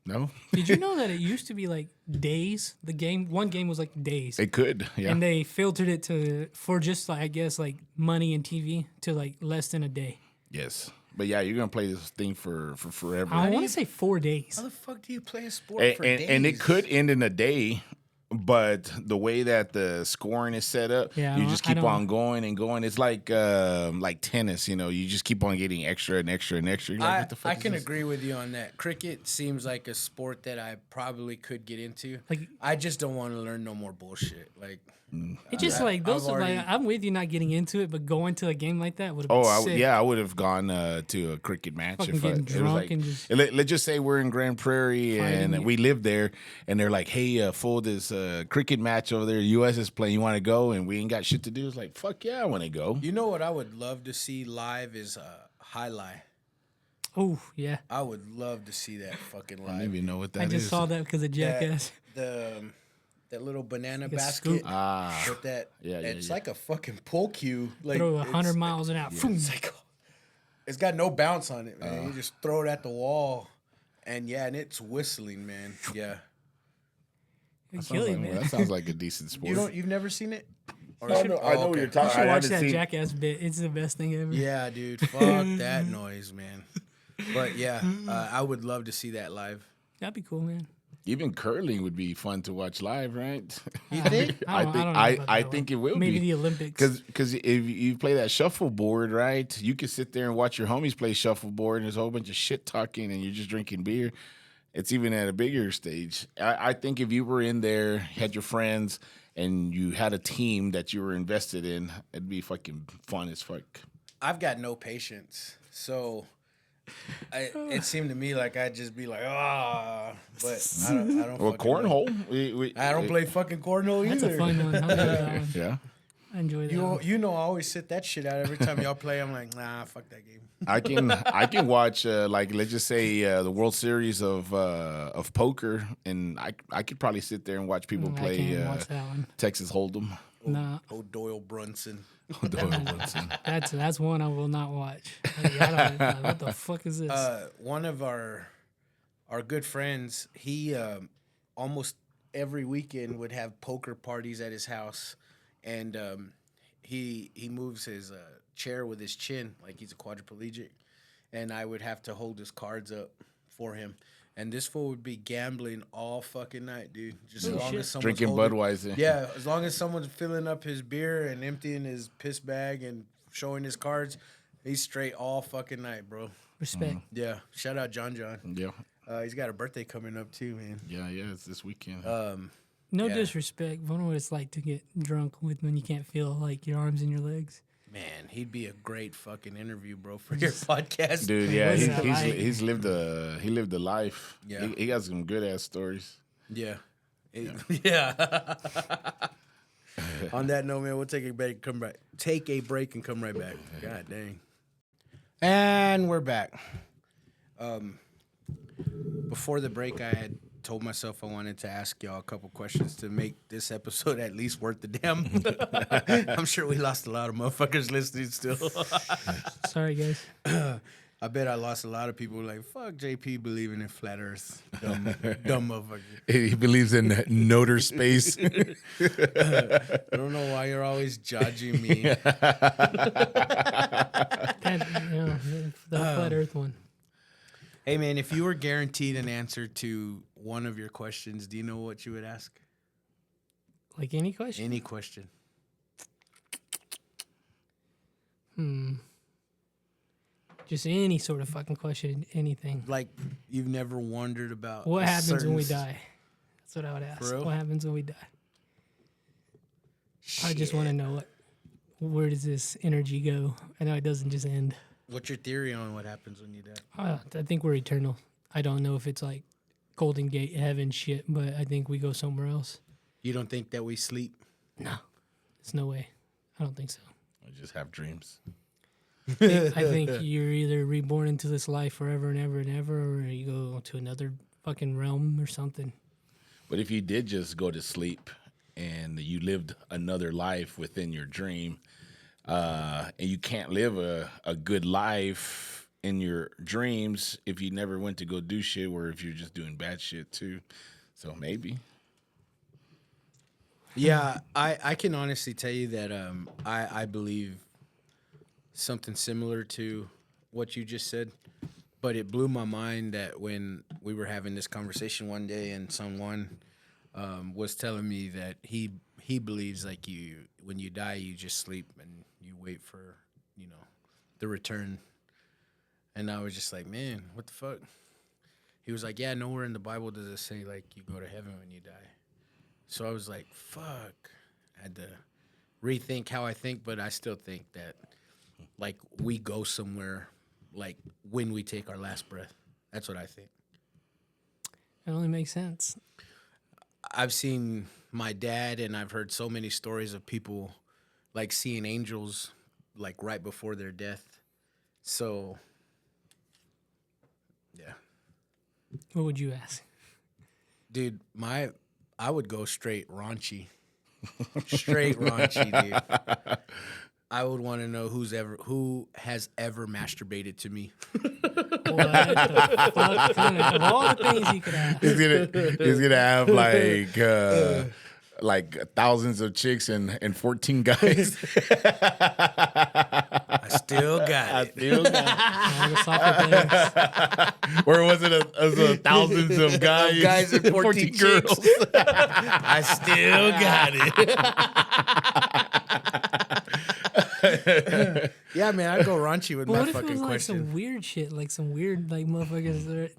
"No, Did you know that it used to be like days? One game was like days. it could, yeah." And they filtered it for just like, I guess like money and TV to like less than a day. Yes. But yeah, you're gonna play this thing for forever. I want to say 4 days. How the fuck do you play a sport and, for and, days? and it could end in a day, but the way that the scoring is set up, Yeah, you just I keep don't- on going and going. It's like tennis, you know. You just keep on getting extra and extra and extra. You're like, what the fuck I is can this? agree with you on that. Cricket seems like a sport that I probably could get into. Like- I just don't want to learn no more bullshit. Like, It's just I- like those. I've already- Like, I'm with you not getting into it, but going to a game like that would have been Oh, sick. I would have gone to a cricket match Fucking if I, getting it was drunk like. and just- Let's just say we're in Grand Prairie Fighting. and we live there, and they're like, "Hey, fool, this cricket match over there, U.S. is playing. You want to go?" And we ain't got shit to do. It's like, fuck yeah, I want to go. you know what I would love to see live is highlight. Oh yeah, I would love to see that fucking I don't live. even know what that I is. just saw that because of Jackass. That little banana Like a basket. scoop. With that, Yeah, yeah, it's yeah. like a fucking pull cue. Like Throw it's- 100 miles an hour. Boom. It's like it's got no bounce on it, man. You just throw it at the wall, and and it's whistling, man. Yeah, It'd Sounds kill you, like- man. well, that sounds like a decent sport. you've never seen it? Or I know what okay. you're You talking. should I watch haven't that seen- Jackass bit. It's the best thing ever. Yeah, dude. Fuck that noise, man. But yeah, I would love to see that live. That'd be cool, man. Even curling would be fun to watch live, right? You think? I don't know about I that think one. it will Maybe be. the Olympics. Because if you play that shuffleboard, right, you can sit there and watch your homies play shuffleboard, and there's a whole bunch of shit talking, and you're just drinking beer. It's even at a bigger stage. I think if you were in there, had your friends, and you had a team that you were invested in, it'd be fucking fun as fuck. I've got no patience, so it seemed to me like I'd just be like, but I don't. Well, fucking know. cornhole. I don't play fucking cornhole That's either. a fun one. I enjoy that one. Yeah. I enjoy that one. You know, I always sit that shit out every time y'all play. I'm like, nah, fuck that game. I can watch like let's just say the World Series of poker, and I could probably sit there and watch people I play can't watch that one. Texas Hold'em. Nah, Old Doyle Brunson. that's one I will not watch. I don't, what the fuck is this? One of our good friends, he almost every weekend would have poker parties at his house, and he moves his chair with his chin like he's a quadriplegic, and I would have to hold his cards up for him. And this fool would be gambling all fucking night, dude. Just as long shit. as someone's Drinking holding, Budweiser. Yeah, as long as someone's filling up his beer and emptying his piss bag and showing his cards, he's straight all fucking night, bro. Respect. Yeah, shout out John. Yeah, He's got a birthday coming up too, man. yeah. It's this weekend. No Yeah. disrespect, but I know what it's like to get drunk with when you can't feel like your arms and your legs. Man, he'd be a great fucking interview, bro, for your podcast. Dude, yeah, What's he's, that he's, like? he's lived a life. Yeah. He got some good ass stories. Yeah. Yeah. On that note, man, we'll take a break. Come back. Take a break and come right back. God dang. And we're back. Before the break, I had told myself I wanted to ask y'all a couple questions to make this episode at least worth the damn. I'm sure we lost a lot of motherfuckers listening still. Sorry, guys. I bet I lost a lot of people like, fuck JP believing in flat earth. Dumb motherfucker. He believes in noter space. I don't know why you're always judging me. The flat Earth one. Hey, man, if you were guaranteed an answer to one of your questions, do you know what you would ask? Like any question? Any question. Just any sort of fucking question, anything. Like, you've never wondered about What a happens when we certain- die? That's what I would ask. For real? What happens when we die? I just want to know where does this energy go? I know it doesn't just end. What's your theory on what happens when you die? I think we're eternal. I don't know if it's like Golden Gate heaven shit, but I think we go somewhere else. You don't think that we sleep? No, there's no way. I don't think so. I just have dreams. I think you're either reborn into this life forever and ever and ever, or you go to another fucking realm or something. But if you did just go to sleep and you lived another life within your dream, and you can't live a good life in your dreams if you never went to go do shit, or if you're just doing bad shit too. So maybe. Yeah, I can honestly tell you that I believe something similar to what you just said, but it blew my mind that when we were having this conversation one day, and someone was telling me that he believes like when you die, you just sleep and you wait for the return. And I was just like, man, what the fuck? He was like, yeah, nowhere in the Bible does it say like you go to heaven when you die. So I was like, fuck. I had to rethink how I think, but I still think that like we go somewhere like when we take our last breath. That's what I think. It only makes sense. I've seen my dad, and I've heard so many stories of people like seeing angels like right before their death. So yeah. What would you ask? Dude, I would go straight raunchy. Straight raunchy, dude. I would want to know who has ever masturbated to me. What the fuck? Of all the things you could ask. He's gonna have like thousands of chicks and 14 guys. I still got it. All the soccer players. Or was it thousands of guys? Guys and 14 girls. I still got it. Yeah, man, I'd go raunchy with But my what if it fucking was like question. some weird shit, like some weird like motherfuckers that are,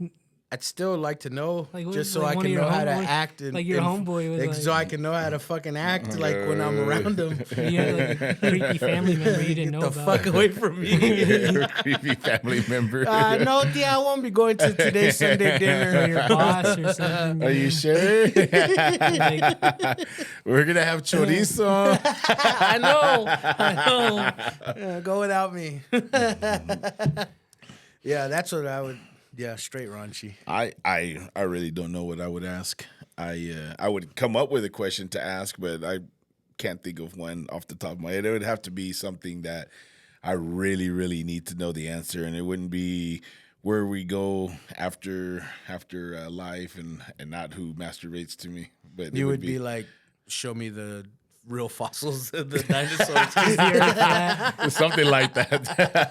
I'd still like to know, Like, what just if, so like, I one can of your know how to homeboys- act. And, like your homeboy was like- so I can know how to fucking act, like when I'm around them. you had like a creepy family member you didn't Get know the about. fuck away from me. Creepy family member. No, Tia, I won't be going to today's Sunday Or dinner. your boss or something. Are you sure? Like, We're gonna have chorizo. I know. Yeah, go without me. Yeah, that's what I would. Yeah, straight raunchy. I really don't know what I would ask. I would come up with a question to ask, but I can't think of one off the top of my head. It would have to be something that I really, really need to know the answer, and it wouldn't be where we go after life, and not who masturbates to me. But You it would be like, show me the real fossils of the dinosaurs. is the Earth flat? something like that.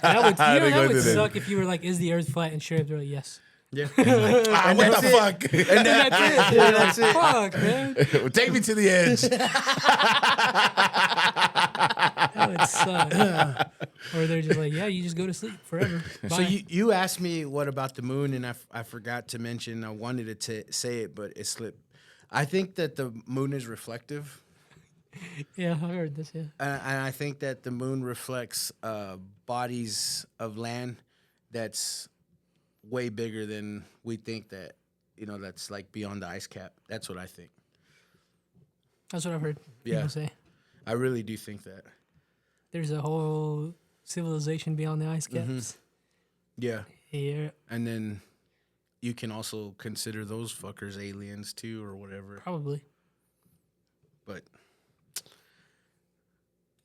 That would suck if you were like, is the Earth flat? And sure, they're like, yes. Yeah. What that's the it. fuck? And that's it. Yeah, that's it. Fuck, man. Take me to the edge. That would suck. Or they're just like, yeah, you just go to sleep forever. Bye. So you asked me what about the moon, and I forgot to mention. I wanted to say it, but it slipped. I think that the moon is reflective. Yeah, I heard this, yeah. And I think that the moon reflects bodies of land that's way bigger than we think that, that's like beyond the ice cap. That's what I think. That's what I've heard Yeah. people say. I really do think that. There's a whole civilization beyond the ice caps. Mm-hmm. Yeah. Yeah, And then you can also consider those fuckers aliens too or whatever. probably. But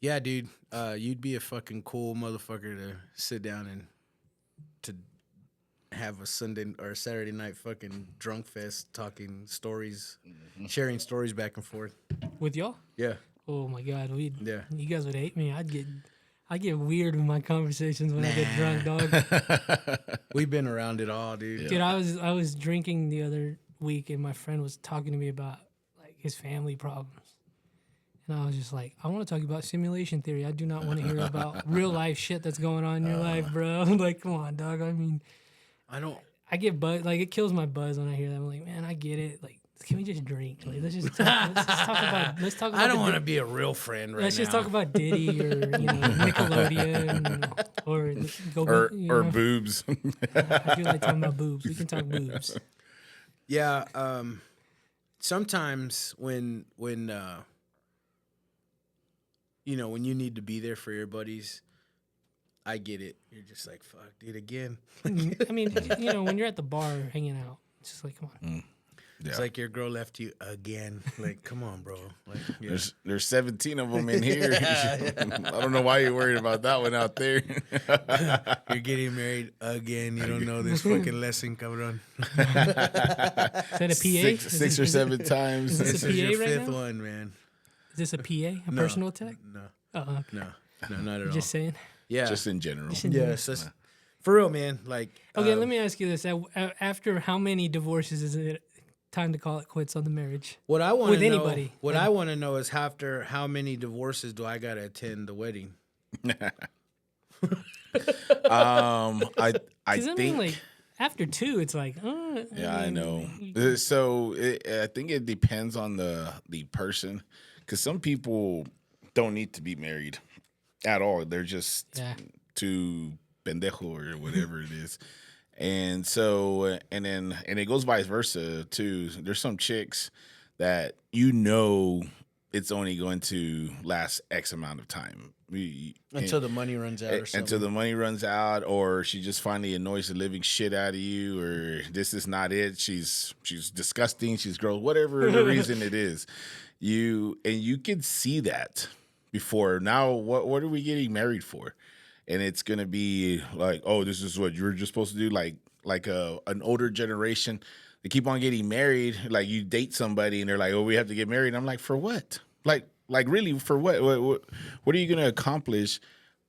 yeah, dude, you'd be a fucking cool motherfucker to sit down and to have a Sunday or Saturday night fucking drunk fest, talking stories, sharing stories back and forth. With y'all? Yeah, Oh my God, yeah. you guys would hate me. I get weird with my conversations when I get drunk, dog. We've been around it all, dude. Dude, I was drinking the other week and my friend was talking to me about like his family problems. And I was just like, I want to talk about simulation theory. I do not want to hear about real life shit that's going on in your life, bro. Like, come on, dog. I mean, I get buzz, like it kills my buzz when I hear that. I'm like, man, I get it. Like, can we just drink? Like, let's just talk, let's talk about. I don't want to be a real friend right Let's now. just talk about Diddy or Nickelodeon or go or boobs. I do like talking about boobs. We can talk boobs. Yeah, sometimes when when you need to be there for your buddies, I get it. You're just like, fuck, dude, again. I mean, when you're at the bar hanging out, it's just like, come on. It's like your girl left you again. Like, come on, bro. Like, yeah. There's 17 of them in here. I don't know why you're worried about that one out there. You're getting married again. You don't know this fucking lesson, cabrón. Is that a PA? Six or seven times. Is This this a is your PA right fifth now? one, man. Is this a PA? A personal attack? No, Oh, okay. no, not at all. Just saying. Yeah, Just in general. Just in yeah. general. It's just, For real, man. Like, Okay, let me ask you this: after how many divorces is it time to call it quits on the marriage? what I want with to know. anybody, What like- I want to know is after how many divorces do I gotta attend the wedding? I Because I think. mean, like after 2, it's like, Yeah, I know. So I think it depends on the person, because some people don't need to be married at all. They're just Yeah. too pendejo or whatever it is. And so, and it goes vice versa too. There's some chicks that it's only going to last X amount of time. Until the money runs out or something. Until the money runs out, or she just finally annoys the living shit out of you, or this is not it. She's disgusting. She's gross. Whatever the reason it is, you can see that before. Now, what are we getting married for? And it's gonna be like, oh, this is what you're just supposed to do. Like an older generation, they keep on getting married. Like you date somebody, and they're like, oh, we have to get married. I'm like, for what? Like really, for what? What are you gonna accomplish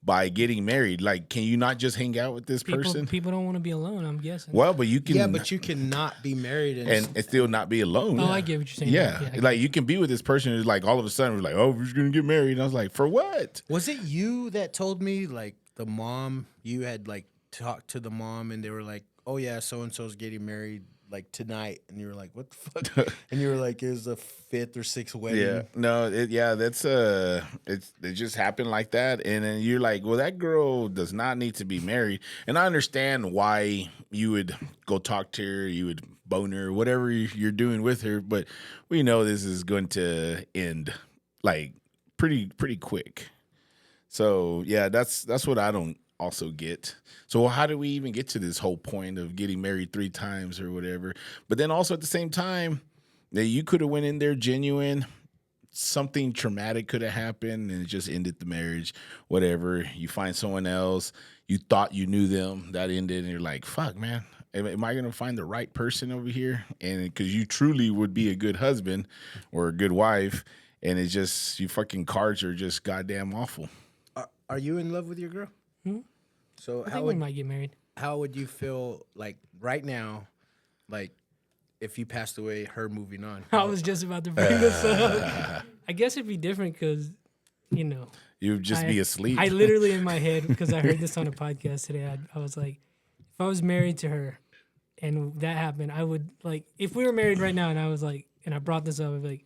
by getting married? Like, can you not just hang out with this person? People don't want to be alone, I'm guessing. Well, but you can. Yeah, but you cannot be married and still not be alone. Oh, I get what you're saying. Yeah, I get like it. you can be with this person who's like all of a sudden we're like, oh, we're just gonna get married. And I was like, for what? Was it you that told me, like, the mom, you had, like, talked to the mom and they were like, oh, yeah, so-and-so's getting married, like, tonight. And you were like, what the fuck? And you were like, it was the 5th or 6th wedding. Yeah, no, that's it just happened like that, and then you're like, well, that girl does not need to be married, and I understand why you would go talk to her, you would bone her, whatever you're doing with her, but we know this is going to end like pretty quick. So yeah, that's what I don't also get. So how do we even get to this whole point of getting married 3 times or whatever? But then also at the same time, that you could have went in there genuine, something traumatic could have happened and it just ended the marriage, whatever. You find someone else, you thought you knew them, that ended, and you're like, fuck, man, am I going to find the right person over here? And because you truly would be a good husband or a good wife, and it's just, you fucking cards are just goddamn awful. Are you in love with your girl? So I think we might get married. how would you feel, like, right now, like, if you passed away, her moving on? I was just about to bring this up. I guess it'd be different because, you know. You'd just be asleep. I literally in my head, because I heard this on a podcast today, I was like, if I was married to her and that happened, I would, like, if we were married right now and I was like, and I brought this up, I'd be like,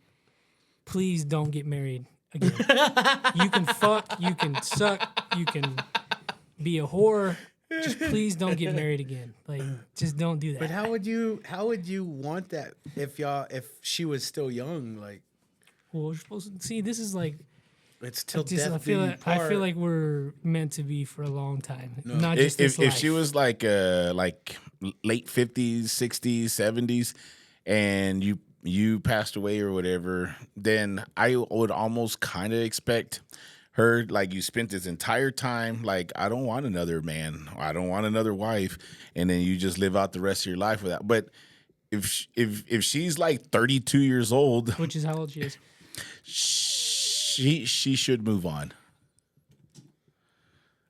please don't get married again. You can fuck, you can suck, you can be a whore. Just please don't get married again. Like, just don't do that. But how would you want that if she was still young? Like, Well, we're supposed to see. This is like. it's till Just, death I feel do you like, I part. feel like we're meant to be for a long time. Not just this If she life. was like late 50s, 60s, 70s, and you passed away or whatever, then I would almost kind of expect her, like, you spent this entire time, like, I don't want another man, I don't want another wife, and then you just live out the rest of your life with that. But if she's like 32 years old, Which is how old she is. she should move on.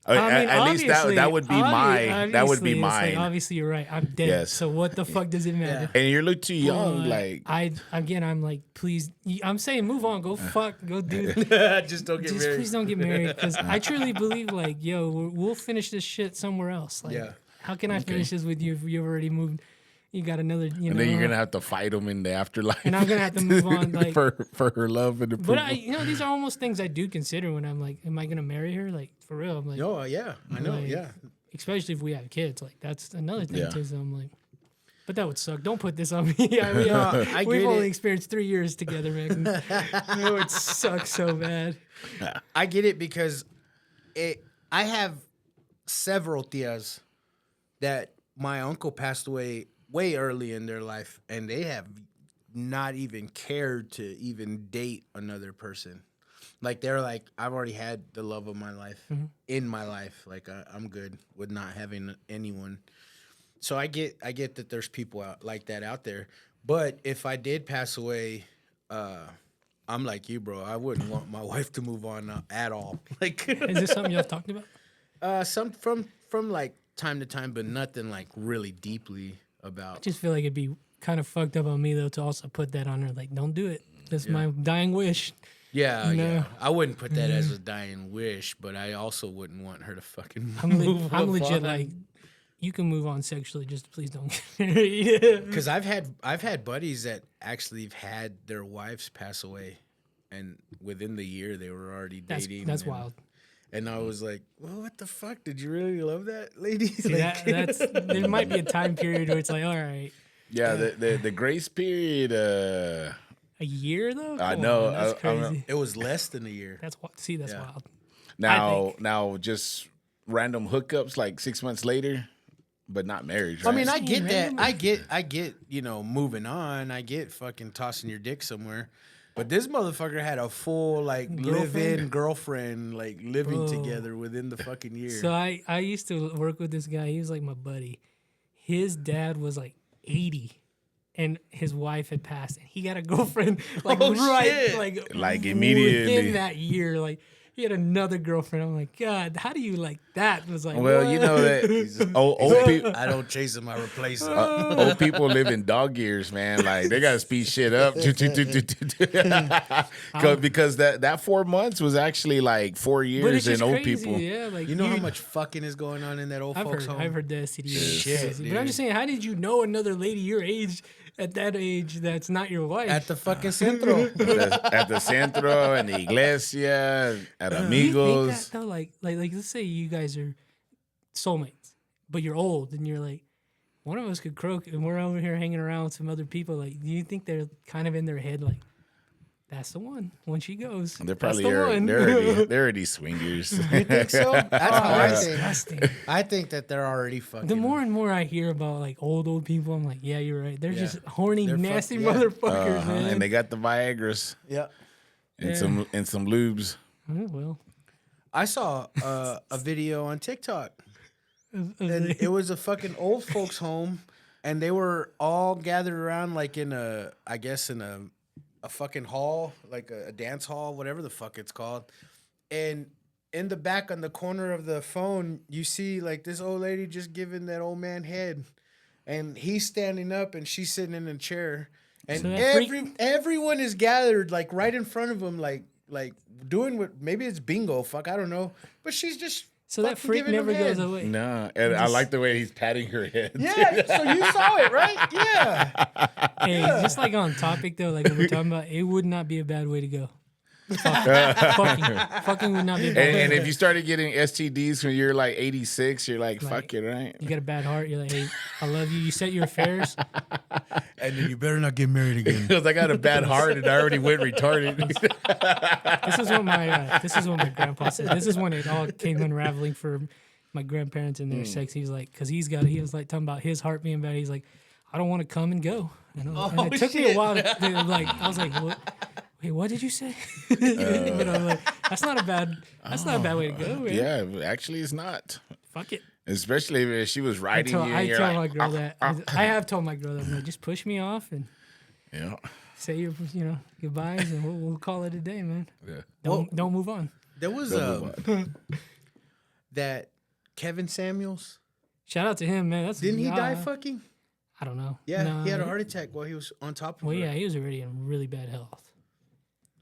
I mean, at least that would be my obviously, it's like, mine. obviously, you're right. I'm dead. Yes. So what the fuck does it matter? And you look too young, But like I'm like, please. I'm saying, move on. Go fuck. Go do. Just don't get Just married. please don't get married, because I truly believe, like, yo, we'll finish this shit somewhere else. Like, Yeah. how can I finish this with you if you've already moved? You got another, you know. and then you're gonna have to fight them in the afterlife. And I'm gonna have to move on, like- for her love and approval. But these are almost things I do consider when I'm like, am I gonna marry her? Like, for real? I'm like, Oh yeah, I know. Like, Yeah. especially if we have kids. Like, that's another thing Yeah. too. So I'm like, but that would suck. Don't put this on me. I mean, we've get only it. experienced 3 years together, man. It would suck so bad. I get it because I have several tias that my uncle passed away way early in their life, and they have not even cared to even date another person. Like, they're like, I've already had the love of my life in my life. Like, I'm good with not having anyone. So I get that there's people out like that out there. But if I did pass away, I'm like you, bro. I wouldn't want my wife to move on at all. Like, Is this something y'all talked about? some from like time to time, but nothing like really deeply about. I just feel like it'd be kind of fucked up on me though to also put that on her. Like, don't do it. That's my dying wish. Yeah, No. yeah. I wouldn't put that as a dying wish, but I also wouldn't want her to fucking I'm move legit on. like, you can move on sexually, just please don't get married. Because I've had buddies that actually have had their wives pass away, and within the year they were already dating. That's and, wild. And I was like, well, what the fuck? Did you really love that lady? See, that's there might be a time period where it's like, all right, Yeah, the grace period. a year though. I Come know, on, that's crazy. It was less than a year. That's wild. Now just random hookups like 6 months later, but not marriage. I Right? mean, I get that. randomly. I get, moving on. I get fucking tossing your dick somewhere. But this motherfucker had a full, like, live-in girlfriend, like, living together within the fucking year. So I used to work with this guy. He was like my buddy. His dad was like 80, and his wife had passed, and he got a girlfriend like shit. Like immediately. within that year. Like he had another girlfriend. I'm like, God, how do you like that? It was like, well, what? you know that old people. I don't chase him, I replace him. Old people live in dog years, man. Like they gotta speed shit up. Because that 4 months was actually like 4 But it's years in just old crazy, people. yeah. Like You know how much fucking is going on in that old folks' home? I've heard the STD. is Shit, crazy. But dude. I'm just saying, how did you know another lady your age at that age that's not your wife? At the fucking Centro. At the Centro and the Iglesia, at Do you think Amigos. that though? Like, let's say you guys are soulmates, but you're old, and you're like, one of us could croak, and we're over here hanging around with some other people. Like, do you think they're kind of in their head, like, that's the one when she goes? They're probably that's the one. they're already swingers. You think so? That's how I think. Disgusting. I think that they're already fucking. The more and more I hear about like old people, I'm like, yeah, you're right. They're just horny, They're nasty yeah. motherfuckers, man. And they got the Viagras Yeah. and some lubes. Oh, well, I saw a video on TikTok, and it was a fucking old folks' home, and they were all gathered around like in a fucking hall, like a dance hall, whatever the fuck it's called. And in the back on the corner of the phone, you see like this old lady just giving that old man head. And he's standing up and she's sitting in a chair. And So that everyone is gathered like right in front of him, like doing what, maybe it's bingo, fuck, I don't know. But she's just so that fucking freak giving him never goes head. away. No, and I like the way he's patting her head. Yeah, so you saw it, right? Yeah. Hey, just like on topic though, like what we're talking about, it would not be a bad way to go. Fucking would not be a bad way And to if go. you started getting STDs when you're like 86, you're like, fuck it, right? You got a bad heart, you're like, hey, I love you. You set your affairs. And then you better not get married again. Because I got a bad heart and I already went retarded. This is what my grandpa said. This is when it all came unraveling for my grandparents and their sex. He was like, because he was like talking about his heart being bad. He's like, I don't want to come and go. And it took me a while to like. I was like, what? Wait, what did you say? But I'm like, that's not a bad way to go, man. Yeah, actually, it's not. Fuck it. Especially if she was riding you. I And you're tell like, my girl that. I have told my girl that. I'm like, just push me off and yeah. say your goodbyes, and we'll call it a day, man. Yeah. Don't move on. There was that Kevin Samuels. Shout out to him, man. Didn't he die fucking? I don't know. Yeah, No, he had a heart attack while he was on top of Well, her. yeah, he was already in really bad health.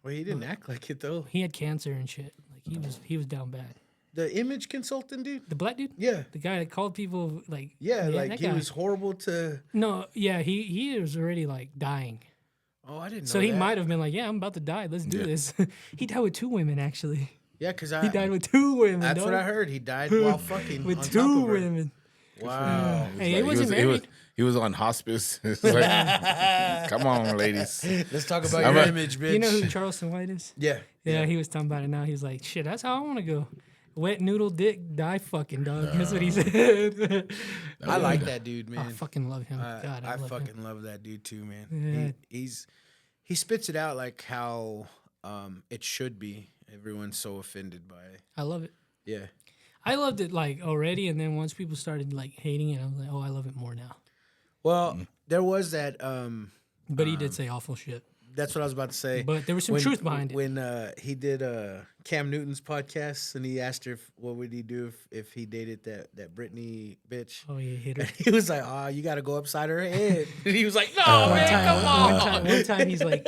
Well, he didn't act like it though. He had cancer and shit. Like he was down bad. The image consultant dude. The black dude? Yeah, The guy that called people like like that he guy. was horrible to. No, yeah, he was already like dying. Oh, I didn't know. So he that. might have been like, yeah, I'm about to die. Let's do this. He died with 2 women actually. Yeah, because He died with 2 women. That's dog. what I heard. He died while fucking With on top 2 of her. women. Wow. Hey, he wasn't married. He was on hospice. It's like, come on, ladies. Let's talk about I'm your a- image, bitch. You know who Charleston White is? Yeah. Yeah, he was talking about it now. He's like, shit, that's how I want to go. Wet noodle dick, die fucking, dog. That's what he said. I like that dude, man. I fucking love him. God, I I love him. fucking love that dude too, man. Yeah. He spits it out like how it should be. Everyone's so offended by it. I love it. Yeah. I loved it like already, and then once people started like hating it, I was like, oh, I love it more now. Well, there was that But he did say awful shit. That's what I was about to say. But there was some truth behind it. When he did Cam Newton's podcast, and he asked her what would he do if he dated that Britney bitch. Oh, yeah, hit her. He was like, "Oh, you got to go upside her head." And he was like, "No, One man, time, come on." one time he's like,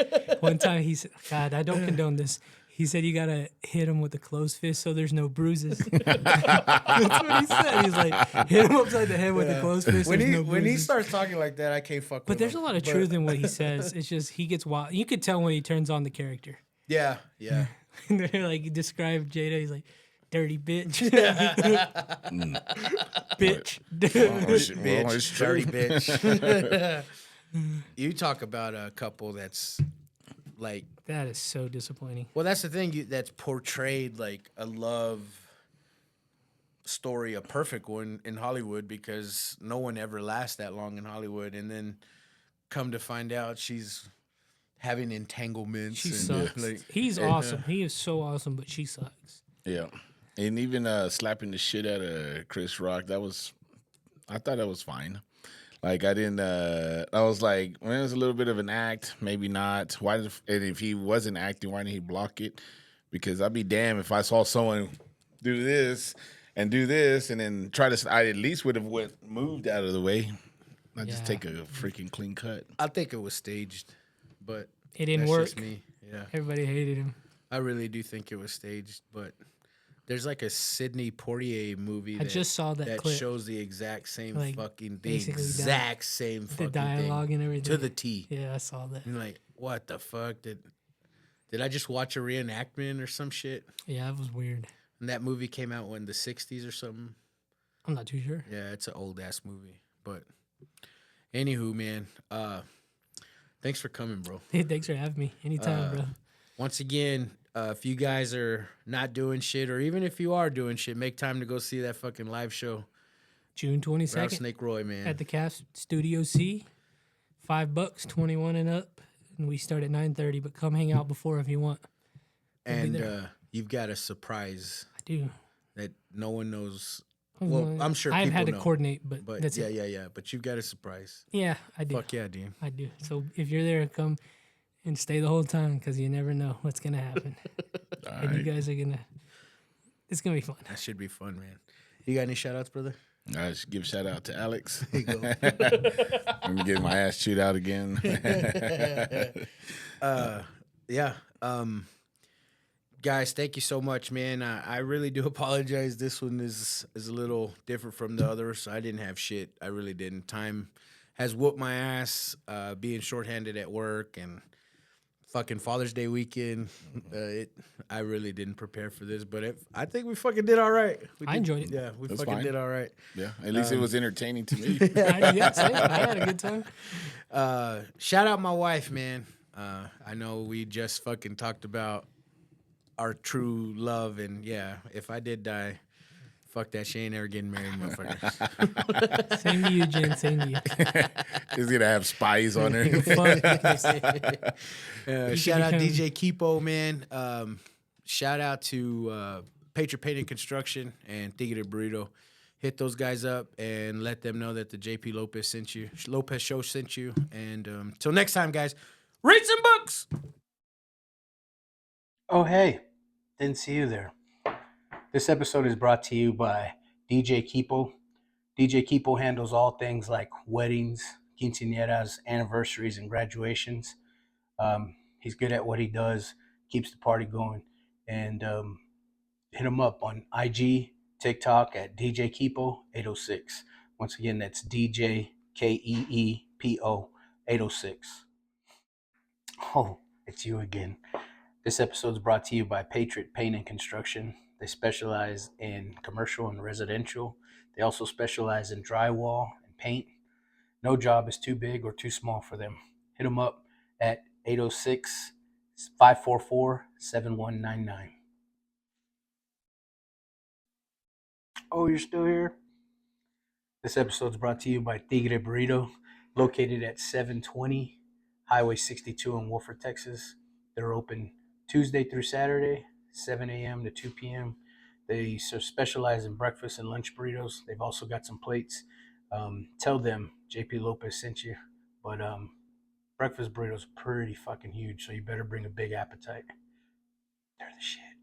he said, God, I don't condone this. He said you gotta hit him with a closed fist so there's no bruises. That's what he said. He's like, hit him upside the head with a closed fist. When there's he no when he bruises. starts talking like that, I can't fuck. But with there's him. a lot of truth in what he says. It's just he gets wild. You could tell when he turns on the character. Yeah. And they're like, describe Jada. He's like, dirty bitch. Bitch. Well, it's true. Dirty bitch. You talk about a couple that's like, That is so disappointing. well, that's the thing. That's portrayed like a love story, a perfect one in Hollywood, because no one ever lasts that long in Hollywood. And then come to find out she's having entanglements. She and, sucks. like, He's awesome. He is so awesome, but she sucks. Yeah, and even slapping the shit out of Chris Rock, I thought that was fine. Like I didn't. I was like, when it was a little bit of an act, maybe not. And if he wasn't acting, why didn't he block it? Because I'd be damned if I saw someone do this and then try to. I at least would have moved out of the way. Not just take a freaking clean cut. I think it was staged, but It didn't that's work. just me. Yeah, Everybody hated him. I really do think it was staged, but there's like a Sidney Poitier movie. I just saw that clip. shows the exact same Like, fucking, basically same The fucking dialogue thing and everything. to the T. Yeah, I saw that. And like, what the fuck did I just watch a reenactment or some shit? Yeah, that was weird. And that movie came out in the '60s or something. I'm not too sure. Yeah, it's an old ass movie. But anywho, man, thanks for coming, bro. Hey, thanks for having me. Anytime, bro. Once again, if you guys are not doing shit, or even if you are doing shit, make time to go see that fucking live show. June Rattle 22nd Snake Roy, man. at the CAF Studio C. $5, 21 and up. And we start at 9:30, but come hang out before if you want. And you've got a surprise I do. that no one knows. Well, I'm sure I've people had to know, coordinate, but but that's yeah, it. yeah. But you've got a surprise. Yeah, I do. Fuck yeah, dude. I do. So if you're there, come and stay the whole time because you never know what's going to happen. And you guys are going to, it's going to be fun. That should be fun, man. You got any shout outs, brother? I just give a shout out to Alex. There you go. Let me get my ass chewed out again. Yeah. Guys, thank you so much, man. I really do apologize. This one is a little different from the others. I didn't have shit. I really didn't. Time has whooped my ass, being shorthanded at work and fucking Father's Day weekend. I really didn't prepare for this, but I think we fucking did all right. I enjoyed it. Yeah, we That's fucking fine. did all right. Yeah, at least it was entertaining to me. Yeah, same. I had a good time. Shout out my wife, man. I know we just fucking talked about our true love, and yeah, if I did die, fuck that, she ain't ever getting married, motherfuckers. Same to you, Jen. Same to you. He's gonna have spies on her. Shout out become- DJ Kipo, man. Shout out to Patriot Painting Construction and Tigre Burrito. Hit those guys up and let them know that the JP Lopez show sent you. And till next time, guys, read some books. Oh, hey, didn't see you there. This episode is brought to you by DJ Kipo. DJ Kipo handles all things like weddings, quinceañeras, anniversaries, and graduations. He's good at what he does, keeps the party going. And hit him up on IG, TikTok at DJ Kipo 806. Once again, that's DJ KEEPO 806. Oh, it's you again. This episode is brought to you by Patriot Paint and Construction. They specialize in commercial and residential. They also specialize in drywall and paint. No job is too big or too small for them. Hit them up at 806-544-7199. Oh, you're still here? This episode is brought to you by Tigre Burrito, located at 720 Highway 62 in Wolford, Texas. They're open Tuesday through Saturday, 7 a.m. to 2 p.m. They specialize in breakfast and lunch burritos. They've also got some plates. Tell them JP Lopez sent you. But breakfast burritos pretty fucking huge, so you better bring a big appetite. They're the shit.